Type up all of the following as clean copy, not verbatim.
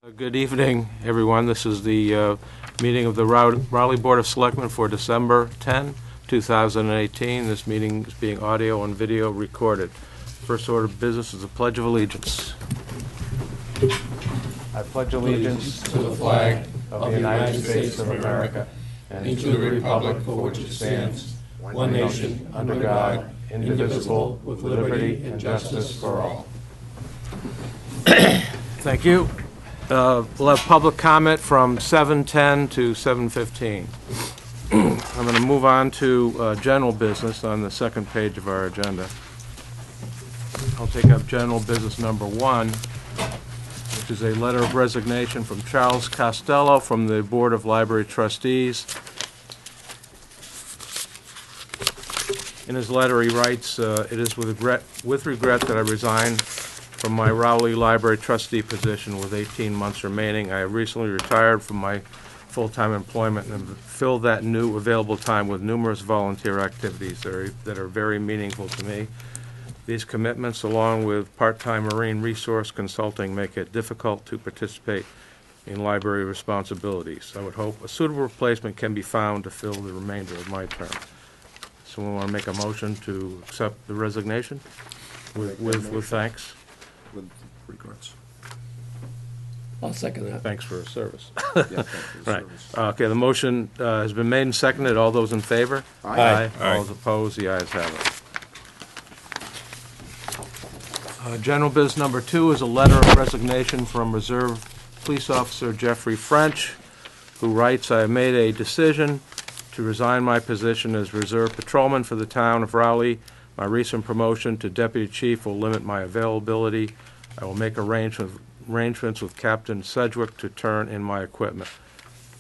Good evening, everyone. This is the meeting of the Raleigh Board of Selectmen for December 10, 2018. This meeting is being audio and video recorded. First order of business is the Pledge of Allegiance. I pledge allegiance to the flag of the United States of America and to the republic for which it stands, one nation, under God, indivisible, with liberty and justice for all. Thank you. We'll have public comment from 7:10 to 7:15. I'm going to move on to general business on the second page of our agenda. I'll take up general business number 1, which is a letter of resignation from Charles Costello from the Board of Library Trustees. In his letter, he writes, "It is with regret that I resign from my Raleigh Library trustee position with 18 months remaining. I have recently retired from my full-time employment and have filled that new available time with numerous volunteer activities that are very meaningful to me. These commitments, along with part-time marine resource consulting, make it difficult to participate in library responsibilities. I would hope a suitable replacement can be found to fill the remainder of my term." Someone want to make a motion to accept the resignation with thanks? With regrets. I'll second that. Thanks for his service. Yeah, thank you. Right. Okay, the motion has been made and seconded. All those in favor? Aye. All those opposed? The ayes have it. General business number 2 is a letter of resignation from Reserve Police Officer Jeffrey French, who writes, "I have made a decision to resign my position as Reserve Patrolman for the town of Raleigh. My recent promotion to Deputy Chief will limit my availability. I will make arrangements with Captain Sedgwick to turn in my equipment.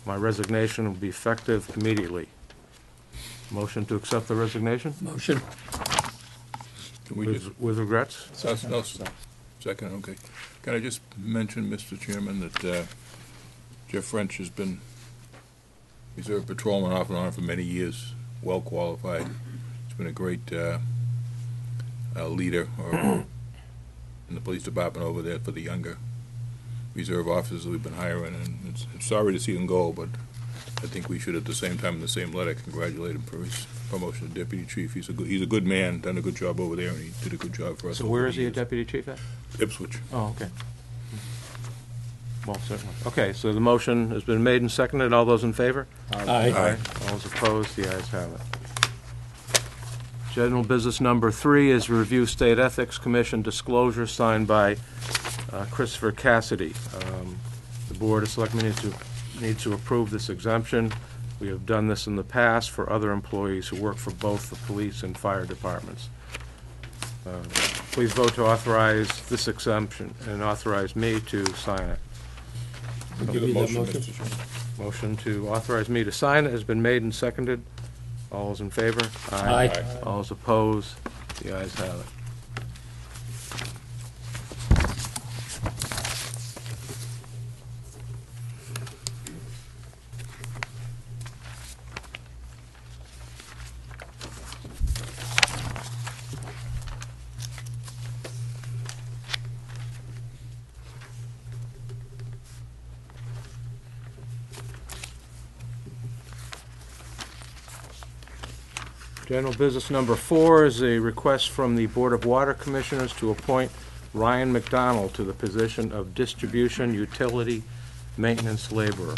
My resignation will be effective immediately." Motion to accept the resignation? Motion. Can we just, With regrets? no, second, okay. Can I just mention, Mr. Chairman, that Jeff French has been Reserve Patrolman off and on for many years, well qualified. He's been a great leader in the police department over there for the younger reserve officers that we've been hiring, and it's sorry to see him go, but I think we should, at the same time, in the same letter, congratulate him for his promotion to deputy chief. He's a good man, done a good job over there, and he did a good job for us. So where is he a deputy chief at? Ipswich. Oh, okay. Well, certainly. Okay, so the motion has been made and seconded. All those in favor? Aye. All those opposed? The ayes have it. General business number 3 is review State Ethics Commission disclosure signed by Christopher Cassidy. The Board of Selectmen needs to approve this exemption. We have done this in the past for other employees who work for both the police and fire departments. Please vote to authorize this exemption and authorize me to sign it. Give a motion, Mr. Chairman. Motion to authorize me to sign it has been made and seconded. All those in favor? Aye. All those opposed? The ayes have it. General business number 4 is a request from the Board of Water Commissioners to appoint Ryan McDonald to the position of Distribution Utility Maintenance Laborer.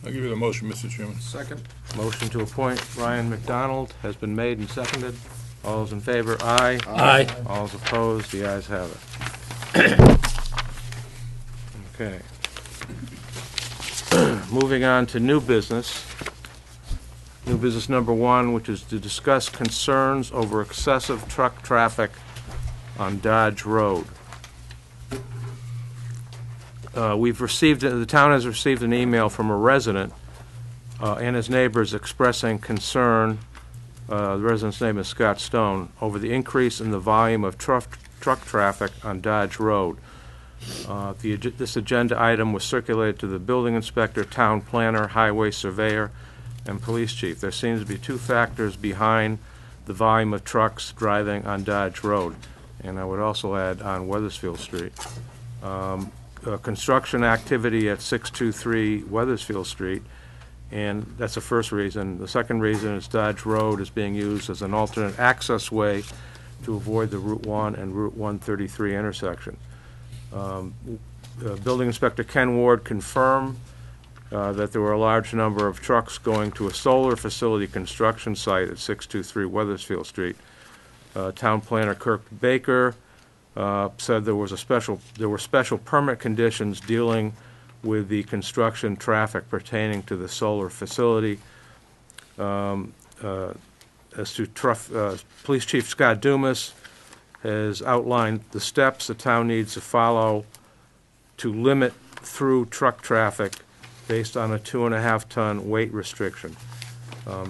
I'll give you the motion, Mr. Chairman. Second. Motion to appoint Ryan McDonald has been made and seconded. All those in favor? Aye. Aye. All those opposed? The ayes have it. Okay. Moving on to new business. New business number 1, which is to discuss concerns over excessive truck traffic on Dodge Road. The town has received an email from a resident and his neighbors expressing concern, the resident's name is Scott Stone, over the increase in the volume of truck traffic on Dodge Road. This agenda item was circulated to the building inspector, town planner, highway surveyor, and police chief. There seems to be 2 factors behind the volume of trucks driving on Dodge Road, and I would also add on Weathersfield Street. Construction activity at 623 Weathersfield Street, and that's the first reason. The second reason is Dodge Road is being used as an alternate access way to avoid the Route 1 and Route 133 intersection. Building Inspector Ken Ward confirmed that there were a large number of trucks going to a solar facility construction site at 623 Weathersfield Street. Town Planner Kirk Baker said there were special permit conditions dealing with the construction traffic pertaining to the solar facility. As to Police Chief Scott Dumas has outlined the steps the town needs to follow to limit through truck traffic based on a 2.5-ton weight restriction.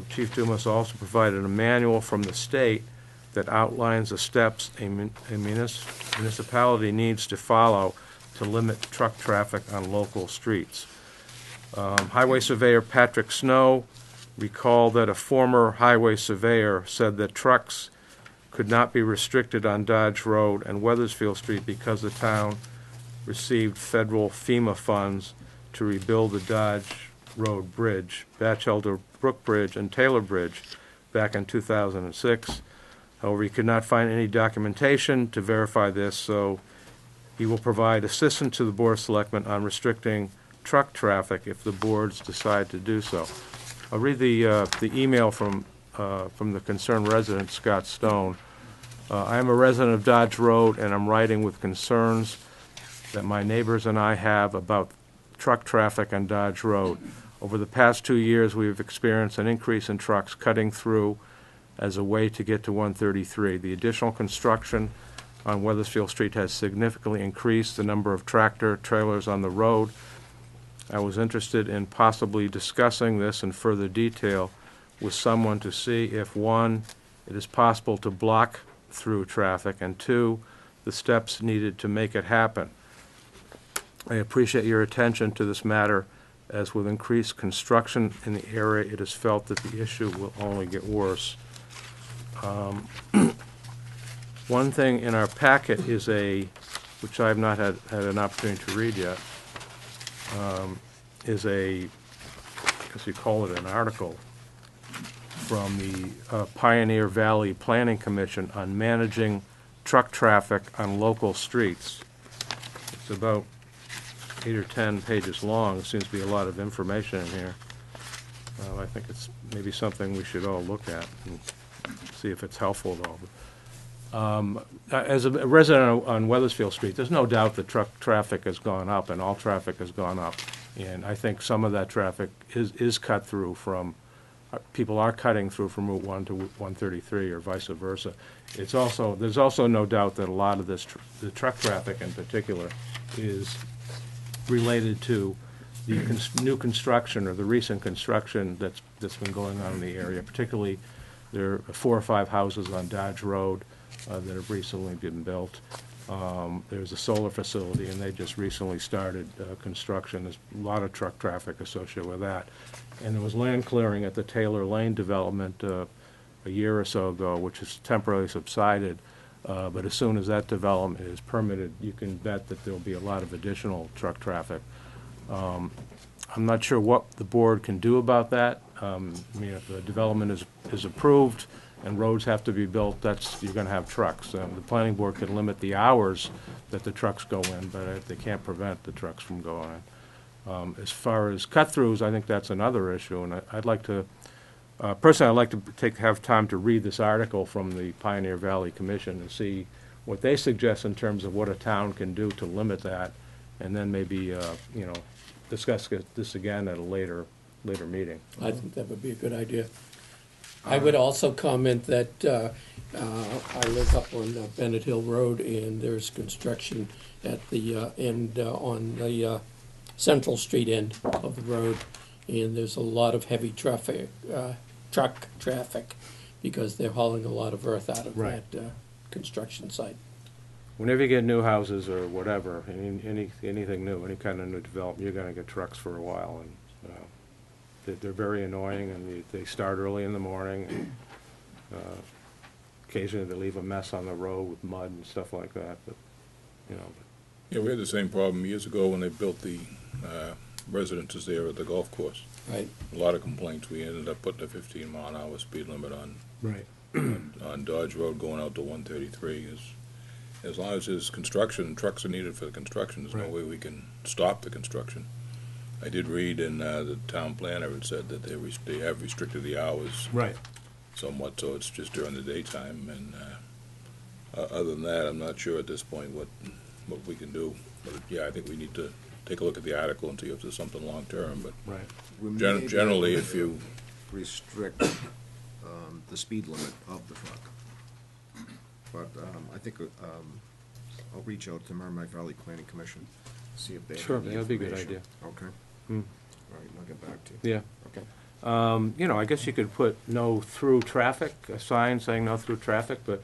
Chief Dumas also provided a manual from the state that outlines the steps a municipality needs to follow to limit truck traffic on local streets. Highway Surveyor Patrick Snow recalled that a former highway surveyor said that trucks could not be restricted on Dodge Road and Weathersfield Street because the town received federal FEMA funds to rebuild the Dodge Road Bridge, Batchelder Brook Bridge, and Taylor Bridge back in 2006. However, he could not find any documentation to verify this, so he will provide assistance to the Board of Selectmen on restricting truck traffic if the boards decide to do so. I'll read the email from the concerned resident, Scott Stone. I am a resident of Dodge Road, and I'm writing with concerns that my neighbors and I have about truck traffic on Dodge Road. Over the past 2 years, we have experienced an increase in trucks cutting through as a way to get to 133. The additional construction on Weathersfield Street has significantly increased the number of tractor trailers on the road. I was interested in possibly discussing this in further detail with someone to see if, one, it is possible to block through traffic, and two, the steps needed to make it happen. I appreciate your attention to this matter, as with increased construction in the area, it is felt that the issue will only get worse. One thing in our packet is which I have not had an opportunity to read yet, is I guess you call it an article from the Pioneer Valley Planning Commission on managing truck traffic on local streets. It's about 8 or 10 pages long. There seems to be a lot of information in here. I think it's maybe something we should all look at and see if it's helpful at all. As a resident on Weathersfield Street, there's no doubt that truck traffic has gone up, and all traffic has gone up. And I think some of that traffic is cut through from, people are cutting through from Route 1 to 133 or vice versa. There's also no doubt that a lot of this, the truck traffic in particular, is related to the new construction or the recent construction that's been going on in the area. Particularly, there are 4 or 5 houses on Dodge Road that have recently been built. There's a solar facility, and they just recently started construction. There's a lot of truck traffic associated with that. And there was land clearing at the Taylor Lane development a year or so ago, which has temporarily subsided. But as soon as that development is permitted, you can bet that there'll be a lot of additional truck traffic. I'm not sure what the board can do about that. I mean, if the development is approved and roads have to be built, you're going to have trucks. The planning board can limit the hours that the trucks go in, but they can't prevent the trucks from going in. As far as cut-throughs, I think that's another issue, and I'd like to, personally, I'd like to have time to read this article from the Pioneer Valley Commission and see what they suggest in terms of what a town can do to limit that, and then maybe, discuss this again at a later meeting. I think that would be a good idea. I would also comment that I live up on Bennett Hill Road, and there's construction at the end on the Central Street end of the road, and there's a lot of heavy traffic, truck traffic, because they're hauling a lot of earth out of Right. that construction site. Whenever you get new houses or whatever, anything new, any kind of new development, you're going to get trucks for a while, and they're very annoying, and they start early in the morning. And, occasionally they leave a mess on the road with mud and stuff like that. But Yeah, we had the same problem years ago when they built the residences there at the golf course. Right. A lot of complaints. We ended up putting a 15-mile-an-hour speed limit on Dodge Road going out to 133. As long as there's construction, trucks are needed for the construction, there's no Right. way we can stop the construction. I did read in the town planner, it said that they have restricted the hours Right. somewhat, so it's just during the daytime, and other than that, I'm not sure at this point what we can do. But yeah, I think we need to take a look at the article and see if there's something long-term, but Right. We may be generally, able if to you, restrict the speed limit of the truck. But I think I'll reach out to Merrimack Valley Planning Commission, see if they have Sure, any that'd be a good information. idea. Okay. Hmm. All right, I'll get back to you. Yeah. Okay. You know, I guess you could put no through traffic, a sign saying no through traffic, but.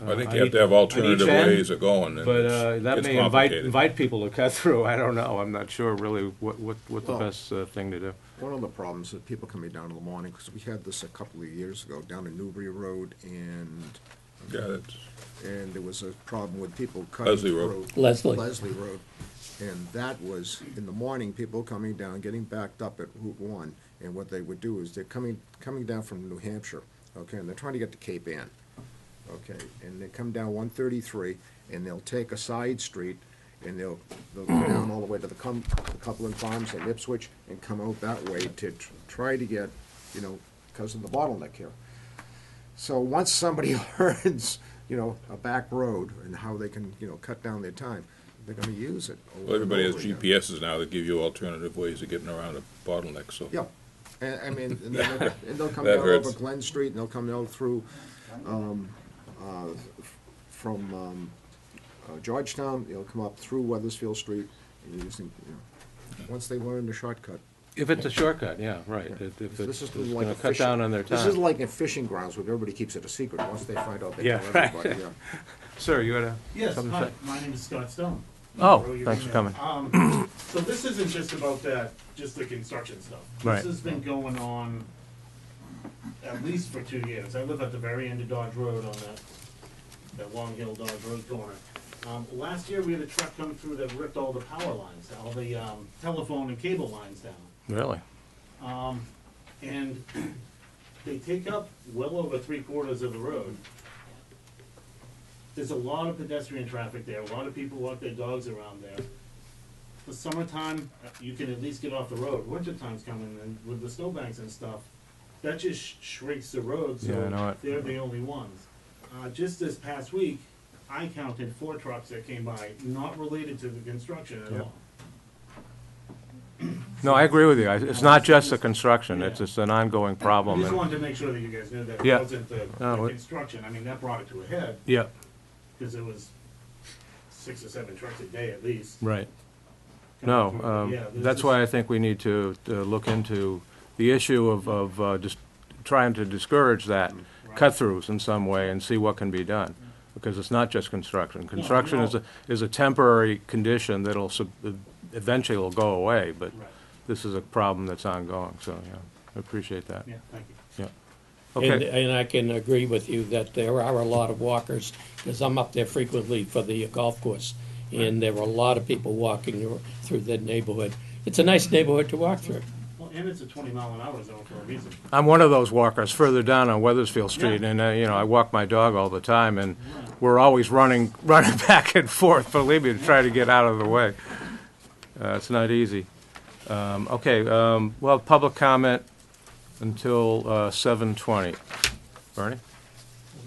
I think you have to have alternative end, ways of going, and But it's that may complicated. invite people to cut through. I don't know. I'm not sure really what the Well, best thing to do. One of the problems is people coming down in the morning, because we had this a couple of years ago, down in Newbury Road, and Yeah, there was a problem with people cutting Leslie through. Road. Leslie Road. And that was, in the morning, people coming down, getting backed up at Route 1, and what they would do is they're coming down from New Hampshire, okay, and they're trying to get to Cape Ann, okay, and they come down 133, and they'll take a side street, and they'll go down all the way to the Coupland Farms and Ipswich, and come out that way to try to get, because of the bottleneck here. So once somebody learns, a back road and how they can, cut down their time, they're gonna use it. over well, everybody and has over again. GPSs now that give you alternative ways of getting around a bottleneck, so. Yeah, and I mean, and they'll come That down hurts. over Glen Street, and they'll come down through, from Georgetown, they'll come up through Weathersfield Street, and using, once they learn the shortcut. If it's a shortcut, yeah, right. If This it's is like going a to cut fishing- down on their This is time. like in fishing grounds where everybody keeps it a secret. Once they find out, they Yeah, tell right. everybody, yeah. Sir, you had Yes, something to hi, say? my name is Scott Stone. Oh, Row your thanks for email. coming. So this isn't just about just the construction stuff. Right. This has been going on at least for 2 years. I live at the very end of Dodge Road on that Long Hill Dodge Road corner. Last year, we had a truck come through that ripped all the power lines, all the telephone and cable lines down. Really? And they take up well over 3/4 of the road. There's a lot of pedestrian traffic there, a lot of people walk their dogs around there. For summertime, you can at least get off the road. Wintertime's coming, and with the snowbanks and stuff, that just shrinks the road, Yeah, I know so it. they're the only ones. Just this past week, I counted 4 trucks that came by, not related to the construction at Yep. all. No, I agree with you. It's not just the construction. Yeah. It's just an ongoing problem. I just and- wanted to make sure that you guys knew that it Yeah. wasn't the No, it- construction. I mean, that brought it to a head, Yeah, because it was 6 or 7 trucks a day at least. right. coming through. No, Yeah, there's that's this- why I think we need to look into the issue of just trying to discourage that Right. cut-throughs in some way and see what can be done. Because it's not just construction. Construction no. is a temporary condition that'll eventually will go away, but Right, this is a problem that's ongoing, so, yeah, I appreciate that. yeah, thank you. Okay, And I can agree with you that there are a lot of walkers, because I'm up there frequently for the golf course, and there are a lot of people walking through that neighborhood. It's a nice neighborhood to walk through. Well, and it's a 20-mile-an-hour zone for a reason. I'm one of those walkers further down on Weathersfield Street, Yeah. and, I walk my dog all the time, and we're always running back and forth, believe me, to try to get out of the way. It's not easy. Okay, well, public comment until 7:20. Bernie? Well,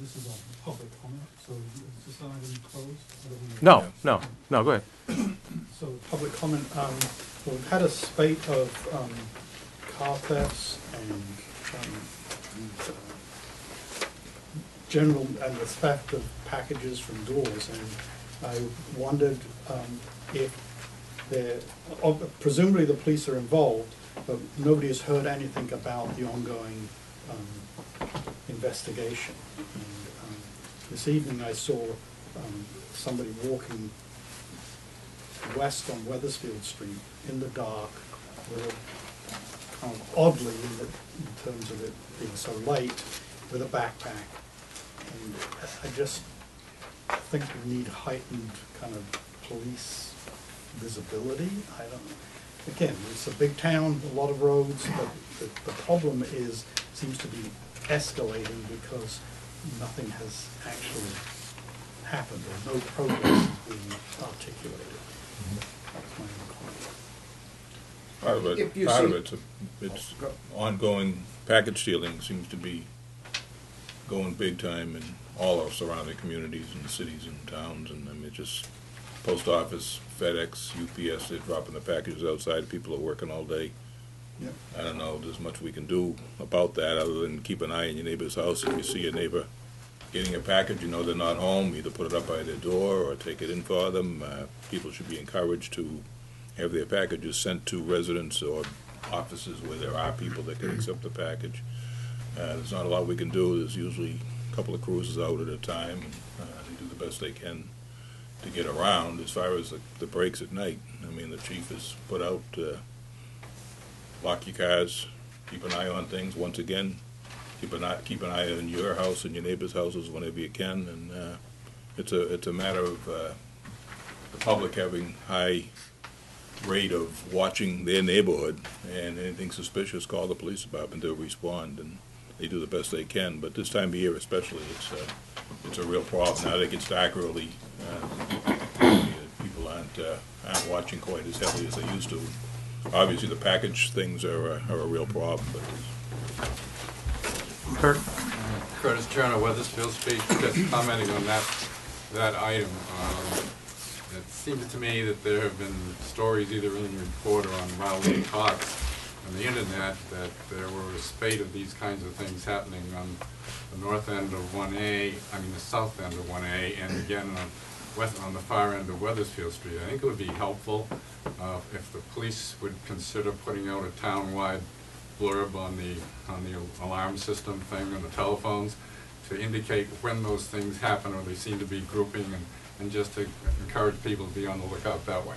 this is a public comment, so is this item closed? Or do we- No, go ahead. So, public comment, well, we've had a spate of car thefts and general, and the theft of packages from doors, and I wondered if there, presumably the police are involved, but nobody has heard anything about the ongoing investigation. And this evening I saw somebody walking west on Weathersfield Street in the dark, with kind of oddly in terms of it being so late, with a backpack. And I just think we need heightened kind of police visibility. I don't know. Again, it's a big town, a lot of roads, but the problem seems to be escalating because nothing has actually happened, or no progress is being articulated. That's my own comment. If you Part of see- it's ongoing package stealing seems to be going big time in all our surrounding communities and cities and towns, and I mean, just post office, FedEx, UPS, they're dropping the packages outside, people are working all day. Yeah. I don't know, there's much we can do about that, other than keep an eye on your neighbor's house. If you see a neighbor getting a package, you know they're not home, either put it up by their door or take it in for them. People should be encouraged to have their packages sent to residents or offices where there are people that can accept the package. There's not a lot we can do. There's usually a couple of cruises out at a time. They do the best they can to get around. As far as the breaks at night, I mean, the chief has put out, lock your cars, keep an eye on things. Once again, keep an eye on your house and your neighbor's houses whenever you can. And it's a matter of the public having high rate of watching their neighborhood, and anything suspicious, call the police department. They'll respond, and they do the best they can. But this time of year especially, it's a real problem. Now that it gets dark early, people aren't watching quite as heavily as they used to. Obviously, the package things are a real problem. But Kurt? Curtis Turner, Weathersfield Street, just commenting on that item. It seems to me that there have been stories either in the report or on Rowley Talks on the internet that there were a spate of these kinds of things happening on the north end of 1A, the south end of 1A, and again on the far end of Weathersfield Street. I think it would be helpful if the police would consider putting out a town-wide blurb on the alarm system thing on the telephones to indicate when those things happen or they seem to be grouping, and just to encourage people to be on the lookout that way.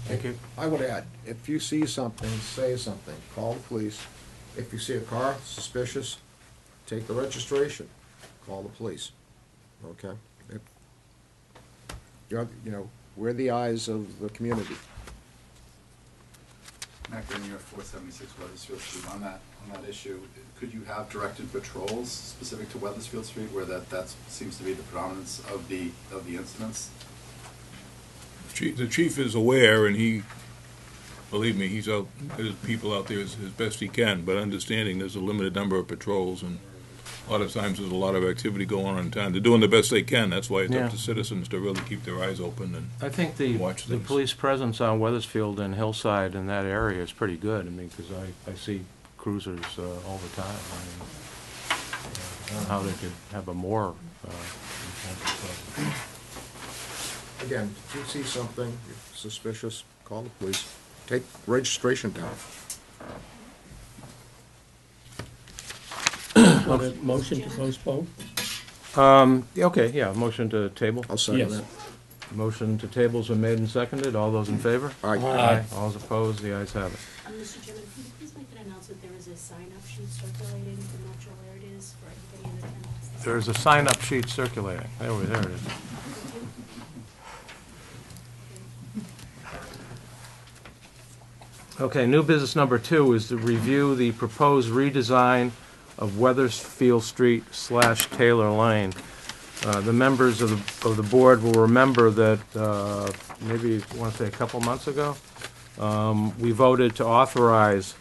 Thank you. I would add, if you see something, say something, call the police. If you see a car suspicious, take the registration, call the police, okay? We're the eyes of the community. Matt Grenier, 476 Weathersfield Street. On that issue, could you have directed patrols specific to Weathersfield Street, where that seems to be the predominance of the incidents? the chief is aware, and he, believe me, he's out, there's people out there as best he can, but understanding there's a limited number of patrols, and a lot of times there's a lot of activity going on in town. They're doing the best they can. That's why it's Yeah. up to citizens to really keep their eyes open and I think the watch things. police presence on Weathersfield and Hillside in that area is pretty good. I mean, because I see cruisers all the time. I don't know how they could have a more intensive presence. Again, if you see something suspicious, call the police. Take registration down. Want a motion to postpone? Okay, yeah, motion to table. I'll second Yes. that. Motion to tables been made and seconded. All those in favor? All right. Aye. All those opposed? The ayes have it. Mr. Chairman, could you please make an announcement, there is a sign-up sheet circulating, I'm not sure where it is, for anybody in attendance. There's a sign-up sheet circulating. There it is. Okay, new business number 2 is to review the proposed redesign of Weathersfield Street / Taylor Lane. The members of the board will remember that maybe, I want to say a couple months ago, we voted to authorize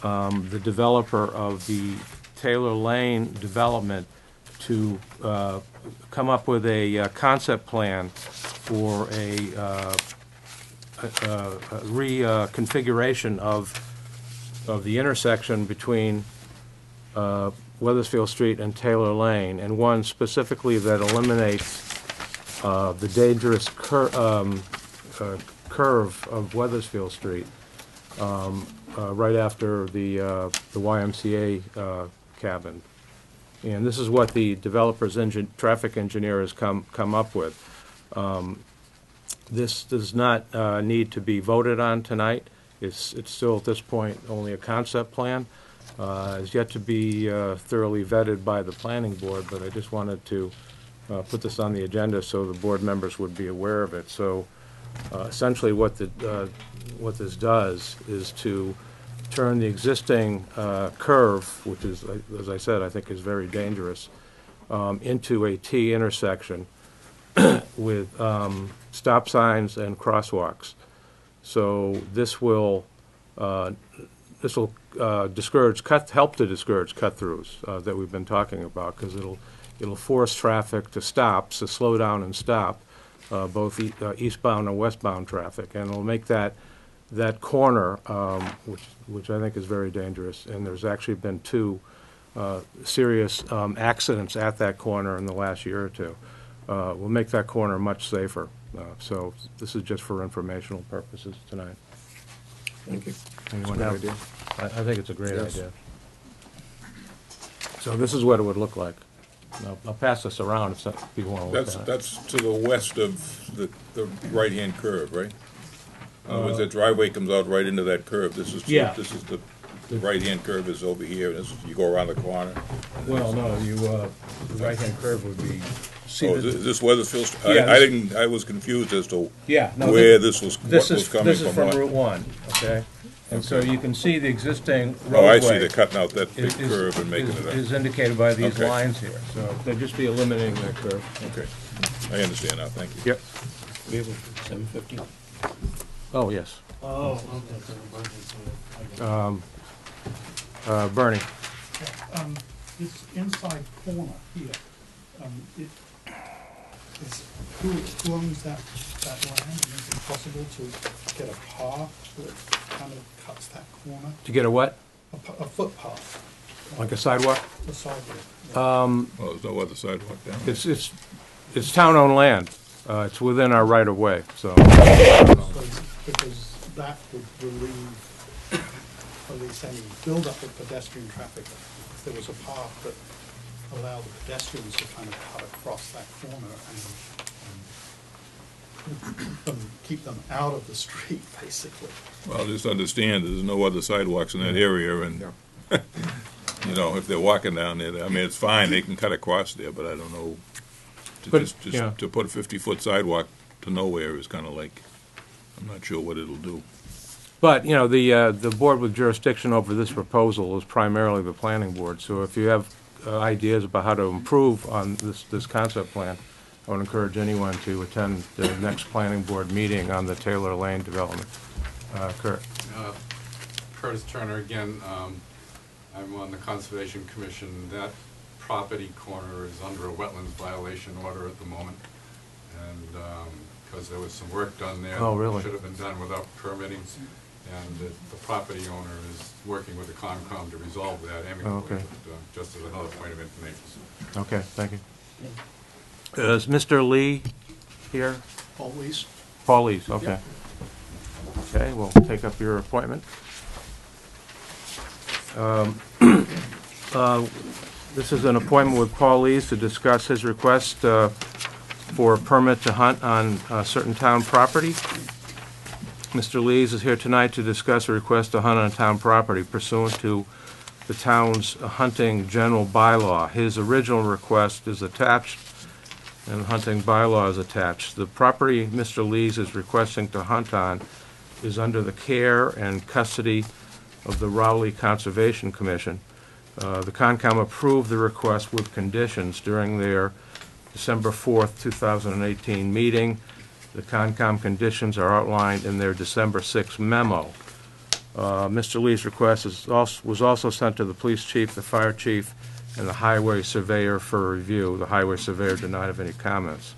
the developer of the Taylor Lane development to come up with a concept plan for a reconfiguration of the intersection between Weathersfield Street and Taylor Lane, and one specifically that eliminates the dangerous curve of Weathersfield Street right after the YMCA cabin. And this is what the developer's traffic engineer has come up with. This does not need to be voted on tonight. It's still at this point only a concept plan. It's yet to be thoroughly vetted by the planning board, but I just wanted to put this on the agenda so the board members would be aware of it. So essentially what this does is to turn the existing curve, which is, as I said, I think is very dangerous, into a T intersection with stop signs and crosswalks. So this will help to discourage cut-throughs that we've been talking about, because it'll force traffic to stop, to slow down and stop, both eastbound and westbound traffic, and it'll make that corner, which I think is very dangerous. And there's actually been 2 serious accidents at that corner in the last year or 2. Will make that corner much safer. So this is just for informational purposes tonight. Thank you. Anyone Great have- idea. I think it's a great Yes. idea. So this is what it would look like. I'll pass this around if some people want to look at it. That's to the west of the right-hand curve, right? In other words, the driveway comes out right into that curve. This is, Yeah. this is the right-hand curve is over here, and this, you go around the corner. Well, no, the right-hand curve would be, see, Oh, is this Weathersfield? Yeah, I was confused as to yeah, no, where this was coming this from. is from what. Route 1, okay? And so you can see the existing roadway. Oh, I see, they're cutting out that big is- curve and making it Is a, indicated by these Okay. lines here, so they'll just be eliminating that curve. okay. I understand now, thank you. Yep. We have a 7:50. Oh, yes. Oh, okay, so the budget's, I get it. Bernie? This inside corner here, who owns that land? And is it possible to get a path that kind of cuts that corner? To get a what? A footpath, Like a sidewalk? a sidewalk? Oh, there's no other sidewalk down there. It's town-owned land. It's within our right-of-way, so. Because that would relieve at least any build-up of pedestrian traffic. If there was a path that allowed the pedestrians to kind of cut across that corner and keep them out of the street, basically. Well, just understand, there's no other sidewalks in that area, and, Yeah. you know, if they're walking down there, I mean, it's fine, they can cut across there, but I don't know. But, yeah. To put a 50-foot sidewalk to nowhere is kind of like, I'm not sure what it'll do. But, you know, the board with jurisdiction over this proposal is primarily the planning board. So if you have ideas about how to improve on this concept plan, I would encourage anyone to attend the next planning board meeting on the Taylor Lane development. Kurt? Curtis Turner again. I'm on the Conservation Commission. That property corner is under a wetlands violation order at the moment. And because there was some work done there. Oh, really? That should have been done without permitting. And the property owner is working with the Concom to resolve that amicably. okay. But, just as another point of information. Okay, thank you. Is Mr. Lee here? Always. Paul Lees, okay. Okay, we'll take up your appointment. This is an appointment with Paul Lees to discuss his request for a permit to hunt on certain town property. Mr. Lees is here tonight to discuss a request to hunt on town property pursuant to the town's hunting general bylaw. His original request is attached, and the hunting bylaw is attached. The property Mr. Lees is requesting to hunt on is under the care and custody of the Rowley Conservation Commission. The Concom approved the request with conditions during their December 4th, 2018 meeting. The Concom conditions are outlined in their December 6th memo. Mr. Lee's request was also sent to the police chief, the fire chief, and the highway surveyor for review. The highway surveyor did not have any comments.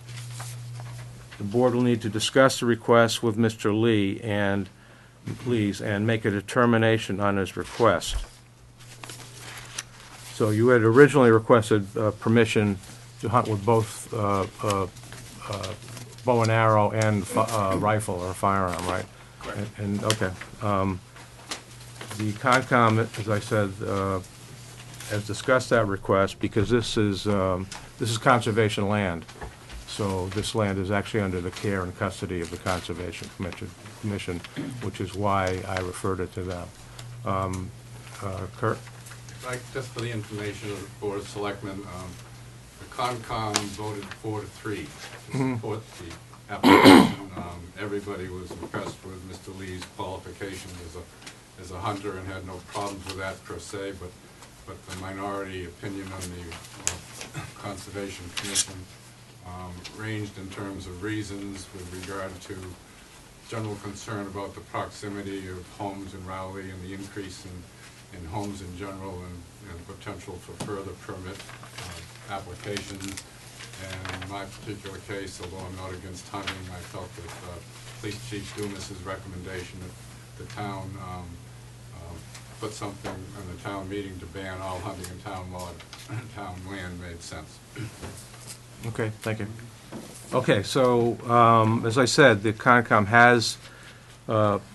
The board will need to discuss the request with Mr. Lees and make a determination on his request. So you had originally requested permission to hunt with both bow and arrow and rifle or firearm, right? Correct. And okay. The Concom, as I said, has discussed that request because this is conservation land. So this land is actually under the care and custody of the Conservation Commission, which is why I referred it to them. Kurt? Just for the information of the Board of Selectmen, the Concom voted 4-3 to support the application. Everybody was impressed with Mr. Lee's qualifications as a hunter and had no problems with that per se, but the minority opinion on the Conservation Commission ranged in terms of reasons with regard to general concern about the proximity of homes in Rowley and the increase in homes in general and potential for further permit applications. And in my particular case, although I'm not against hunting, I felt that Police Chief Dumas's recommendation that the town put something in the town meeting to ban all hunting in town land made sense. Okay, thank you. Okay, so, as I said, the Concom has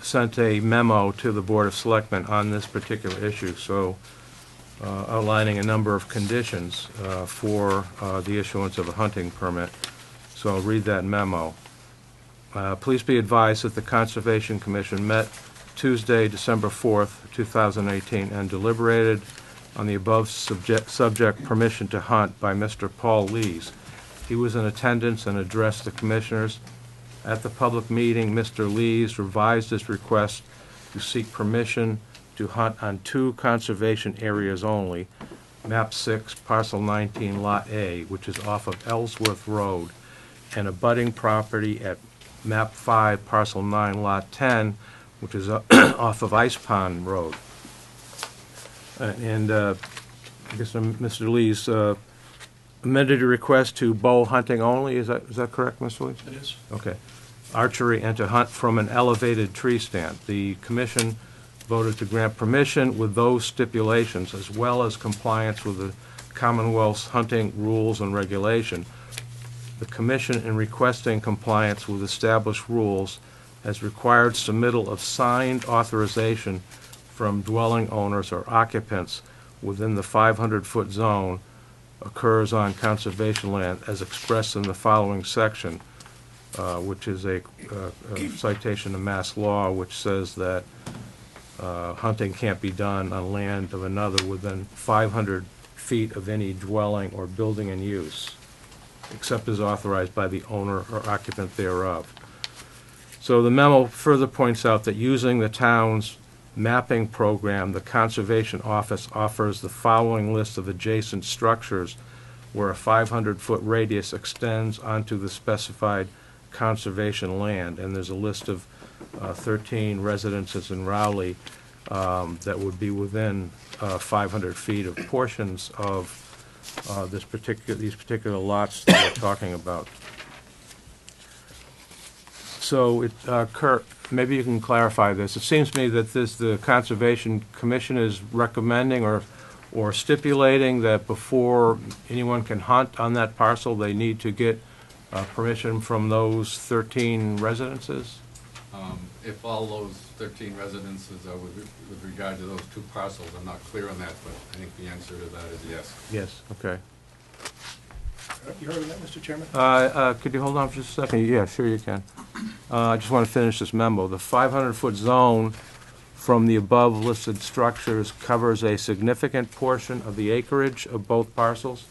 sent a memo to the Board of Selectmen on this particular issue, so outlining a number of conditions for the issuance of a hunting permit. So I'll read that memo. Please be advised that the Conservation Commission met Tuesday, December 4th, 2018, and deliberated on the above subject permission to hunt by Mr. Paul Lees. He was in attendance and addressed the commissioners. At the public meeting, Mr. Lees revised his request to seek permission to hunt on 2 conservation areas only, map 6, parcel 19, lot A, which is off of Ellsworth Road, and abutting property at map 5, parcel 9, lot 10, which is off of Ice Pond Road. I guess Mr. Lees amended your request to bow hunting only. Is that correct, Mr. Lees? It is. Okay. Archery and to hunt from an elevated tree stand. The commission voted to grant permission with those stipulations, as well as compliance with the Commonwealth's hunting rules and regulation. The commission, in requesting compliance with established rules, has required submittal of signed authorization from dwelling owners or occupants within the 500-foot zone occurs on conservation land as expressed in the following section, which is a citation of mass law, which says that hunting can't be done on land of another within 500 feet of any dwelling or building in use, except as authorized by the owner or occupant thereof. So the memo further points out that using the town's mapping program, the Conservation Office offers the following list of adjacent structures where a 500-foot radius extends onto the specified conservation land. And there's a list of 13 residences in Rowley that would be within 500 feet of portions of these particular lots that we're talking about. So, Kurt, maybe you can clarify this. It seems to me that the Conservation Commission is recommending or stipulating that before anyone can hunt on that parcel, they need to get permission from those 13 residences? If all those 13 residences are with regard to those 2 parcels, I'm not clear on that, but I think the answer to that is yes. Yes, okay. You heard of that, Mr. Chairman? Could you hold on for just a second? Yeah, sure you can. I just want to finish this memo. The 500-foot zone from the above listed structures covers a significant portion of the acreage of both parcels.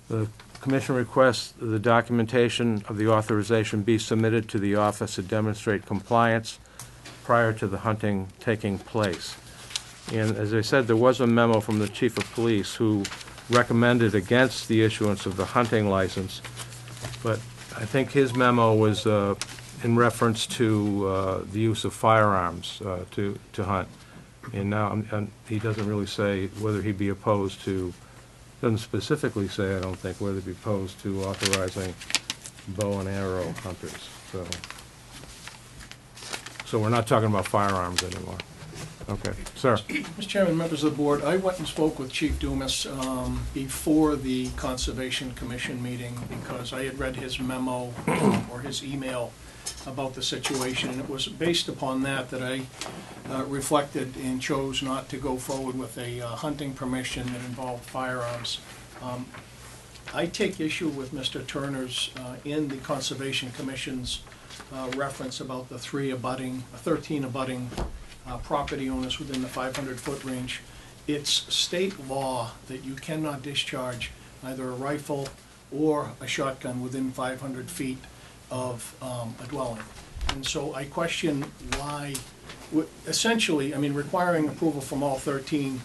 The Commission requests the documentation of the authorization be submitted to the office to demonstrate compliance prior to the hunting taking place. And as I said, there was a memo from the Chief of Police who recommended against the issuance of the hunting license, but I think his memo was in reference to the use of firearms to hunt. And now he doesn't really say whether he'd be opposed to, doesn't specifically say, I don't think, whether he'd be opposed to authorizing bow and arrow hunters. So we're not talking about firearms anymore. Okay, sir. Mr. Chairman, members of the board, I went and spoke with Chief Dumas before the Conservation Commission meeting because I had read his memo or his email about the situation, and it was based upon that I reflected and chose not to go forward with a hunting permission that involved firearms. I take issue with Mr. Turner's in the Conservation Commission's reference about the 13 abutting property owners within the 500-foot range. it's state law that you cannot discharge either a rifle or a shotgun within 500 feet of a dwelling. And so I question why, essentially, I mean, requiring approval from all 13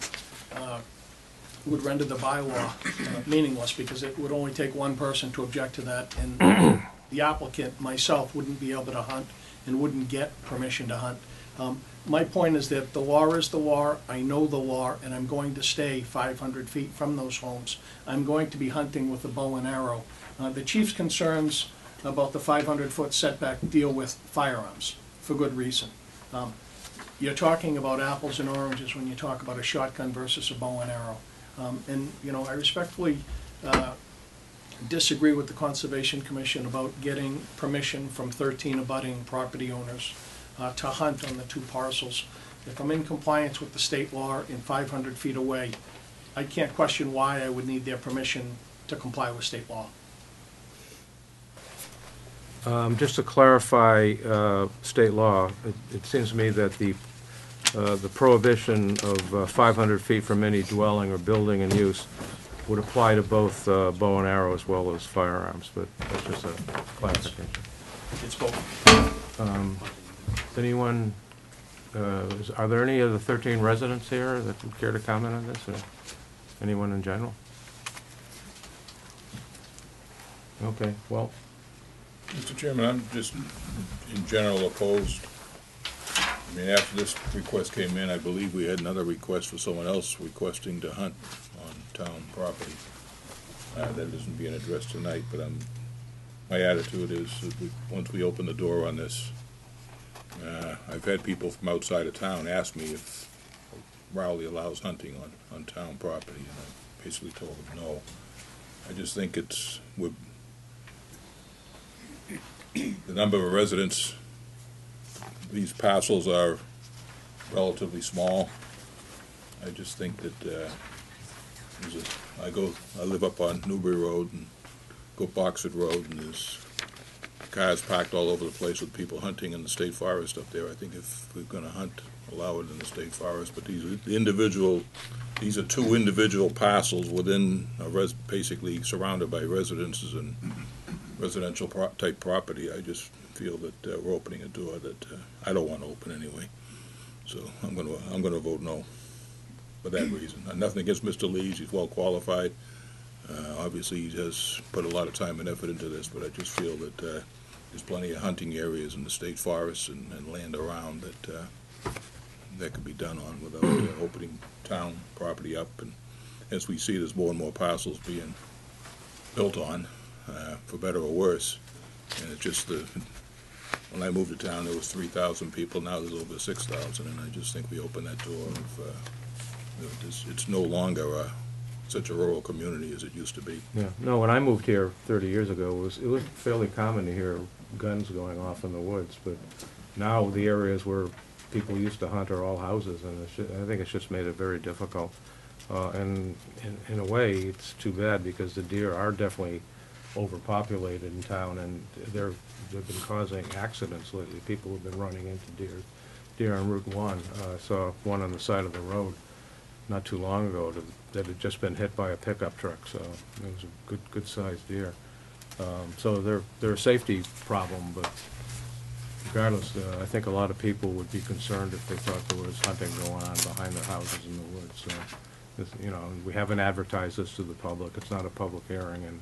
would render the bylaw meaningless, because it would only take one person to object to that, and the applicant, myself, wouldn't be able to hunt and wouldn't get permission to hunt. My point is that the law is the law, I know the law, and I'm going to stay 500 feet from those homes. I'm going to be hunting with a bow and arrow. The chief's concerns about the 500-foot setback deal with firearms, for good reason. You're talking about apples and oranges when you talk about a shotgun versus a bow and arrow. And, you know, I respectfully disagree with the Conservation Commission about getting permission from 13 abutting property owners to hunt on the 2 parcels. If I'm in compliance with the state law and 500 feet away, I can't question why I would need their permission to comply with state law. Just to clarify state law, it seems to me that the prohibition of 500 feet from any dwelling or building in use would apply to both bow and arrow as well as firearms, but that's just a clarification. It's both. Anyone, are there any of the 13 residents here that would care to comment on this, or anyone in general? Okay, well. Mr. Chairman, I'm just in general opposed. I mean, after this request came in, I believe we had another request for someone else requesting to hunt on town property. That isn't being addressed tonight, but my attitude is that once we open the door on this, I've had people from outside of town ask me if Rowley allows hunting on town property, and I basically told them no. I just think the number of residents, these parcels are relatively small. I just think that I live up on Newbury Road and go Boxford Road, and there's cars parked all over the place with people hunting in the state forest up there. I think if we're going to hunt, allow it in the state forest. But these are 2 individual parcels within basically surrounded by residences and residential type property. I just feel that we're opening a door that I don't want to open anyway. So I'm going to vote no for that reason. Nothing against Mr. Lees; he's well qualified. Obviously, he has put a lot of time and effort into this, but I just feel that there's plenty of hunting areas in the state forests and land around that could be done on without opening town property up. And as we see, there's more and more parcels being built on, for better or worse. And it's just when I moved to town, there was 3,000 people. Now there's over 6,000, and I just think we open that door of it's no longer such a rural community as it used to be. Yeah, no, when I moved here 30 years ago, it was fairly common to hear guns going off in the woods, but now the areas where people used to hunt are all houses, and I think it's just made it very difficult. And in a way, it's too bad, because the deer are definitely overpopulated in town, and they've been causing accidents lately. People have been running into deer on Route 1. I saw one on the side of the road not too long ago that had just been hit by a pickup truck, so it was a good-sized deer. So they're a safety problem, but regardless, I think a lot of people would be concerned if they thought there was hunting going on behind their houses in the woods. So, you know, we haven't advertised this to the public. It's not a public hearing, and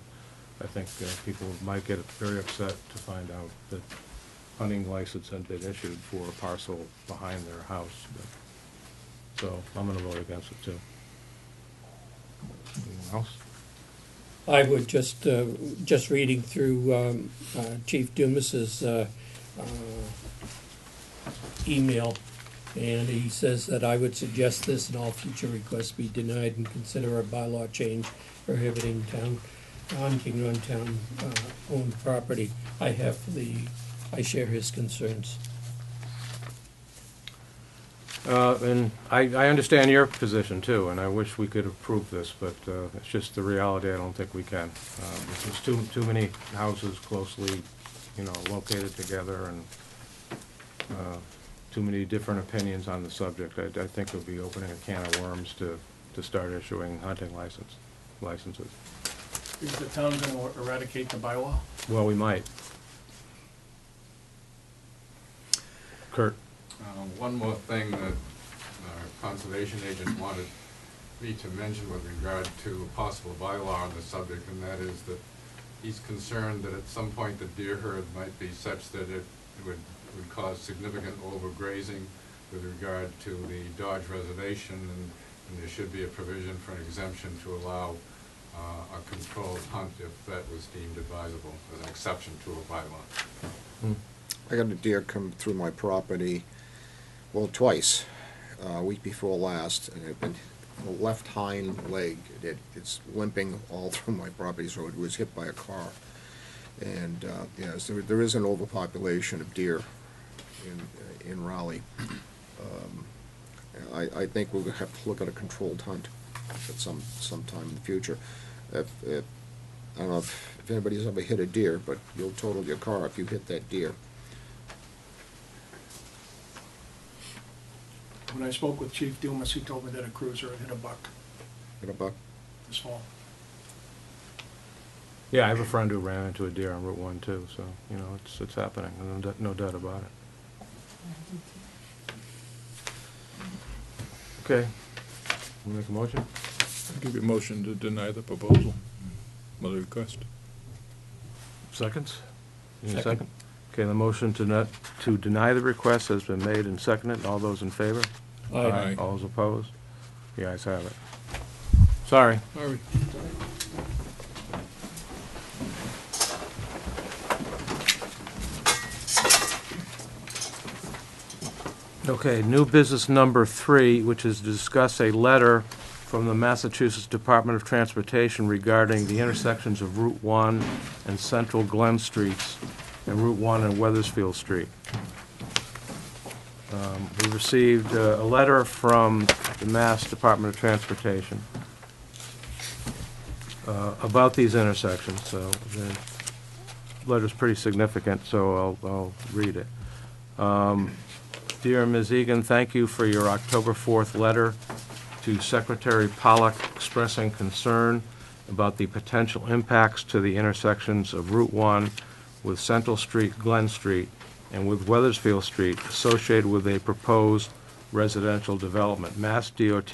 I think people might get very upset to find out that hunting license had been issued for a parcel behind their house. So I'm going to vote against it too. Anyone else? I would just reading through Chief Dumas's email, and he says that I would suggest this and all future requests be denied and consider a bylaw change prohibiting hunting on town owned property. I share his concerns. And I understand your position too, and I wish we could approve this, but it's just the reality. I don't think we can. There's too many houses closely, located together, and too many different opinions on the subject. I think it would be opening a can of worms to start issuing hunting licenses. Is the town going to eradicate the bylaw? Well, we might. Kurt? One more thing that our conservation agent wanted me to mention with regard to a possible bylaw on the subject, and that is that he's concerned that at some point the deer herd might be such that it would cause significant overgrazing with regard to the Dodge Reservation, and there should be a provision for an exemption to allow a controlled hunt if that was deemed advisable, as an exception to a bylaw. I got a deer come through my property, well, twice, a week before last, and it been the left hind leg, it's limping all through my property, so it was hit by a car. And, yes, there is an overpopulation of deer in Raleigh. I think we'll have to look at a controlled hunt at some time in the future. I don't know if anybody's ever hit a deer, but you'll total your car if you hit that deer. When I spoke with Chief Dumas, he told me that a cruiser had hit a buck Hit a buck? this fall. Yeah, I have a friend who ran into a deer on Route 1 too, so, it's happening, no doubt about it. Okay, we'll make a motion? I'll give you a motion to deny the proposal, or the request. Seconds? You need a Second. second? Okay, the motion to deny the request has been made and seconded. All those in favor? Aye. All those opposed? The ayes have it. Sorry. Sorry. Okay, new business number 3, which is to discuss a letter from the Massachusetts Department of Transportation regarding the intersections of Route 1 and Central Glen Streets and Route 1 and Weathersfield Street. We received a letter from the Mass Department of Transportation about these intersections, so the letter's pretty significant, so I'll read it. Dear Ms. Egan, thank you for your October 4th letter to Secretary Pollock expressing concern about the potential impacts to the intersections of Route 1 with Central Street, Glen Street, and with Weathersfield Street associated with a proposed residential development. Mass DOT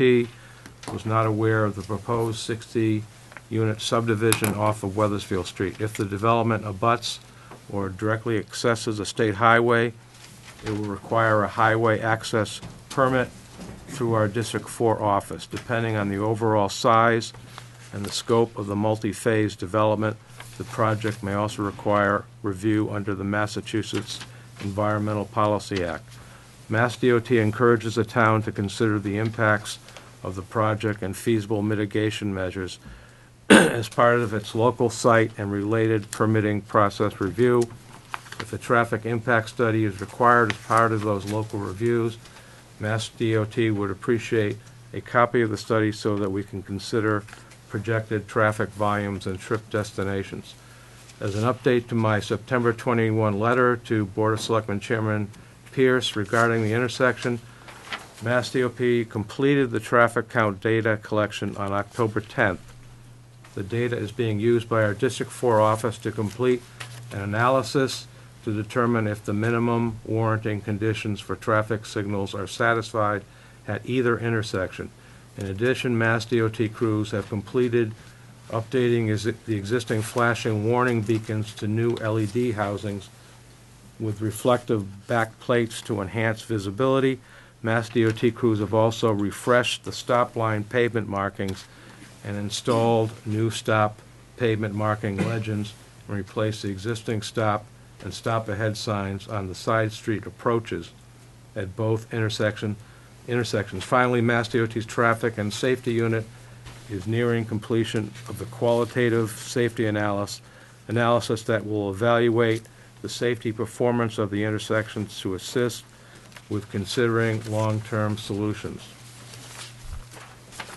was not aware of the proposed 60-unit subdivision off of Weathersfield Street. If the development abuts or directly accesses a state highway, it will require a highway access permit through our District 4 office. Depending on the overall size and the scope of the multi-phase development, the project may also require review under the Massachusetts Environmental Policy Act. Mass DOT encourages the town to consider the impacts of the project and feasible mitigation measures as part of its local site and related permitting process review. If a traffic impact study is required as part of those local reviews, Mass DOT would appreciate a copy of the study so that we can consider projected traffic volumes and trip destinations. As an update to my September 21 letter to Board of Selectmen Chairman Pierce regarding the intersection, Mass DOT completed the traffic count data collection on October 10th. The data is being used by our District 4 office to complete an analysis to determine if the minimum warranting conditions for traffic signals are satisfied at either intersection. In addition, Mass DOT crews have completed updating the existing flashing warning beacons to new LED housings with reflective back plates to enhance visibility. Mass DOT crews have also refreshed the stop line pavement markings and installed new stop pavement marking legends and replaced the existing stop and stop ahead signs on the side street approaches at both intersections. Finally, Mass DOT's traffic and safety unit is nearing completion of the qualitative safety analysis that will evaluate the safety performance of the intersections to assist with considering long-term solutions.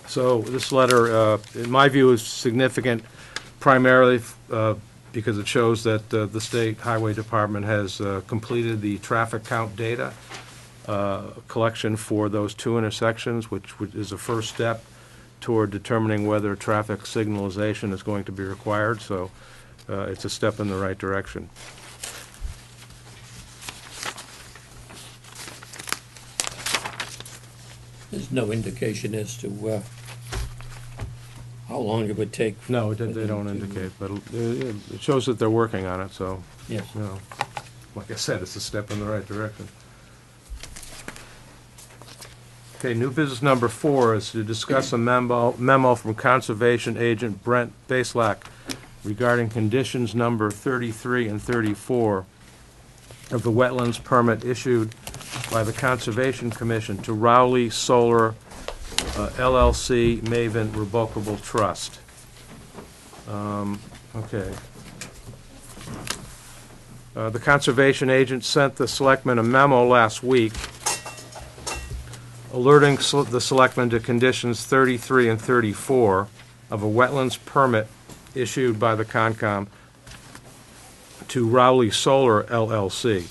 So this letter, in my view, is significant primarily because it shows that the State Highway Department has completed the traffic count data collection for those two intersections, which is a first step toward determining whether traffic signalization is going to be required, so it's a step in the right direction. There's no indication as to how long it would take. No, they don't indicate, but it shows that they're working on it, so, Yes. you know, like I said, it's a step in the right direction. Okay, new business number 4 is to discuss a memo from Conservation Agent Brent Baselak regarding conditions number 33 and 34 of the wetlands permit issued by the Conservation Commission to Rowley Solar LLC Maven Revocable Trust. Okay. The conservation agent sent the selectmen a memo last week alerting the selectmen to conditions 33 and 34 of a wetlands permit issued by the Concom to Rowley Solar LLC.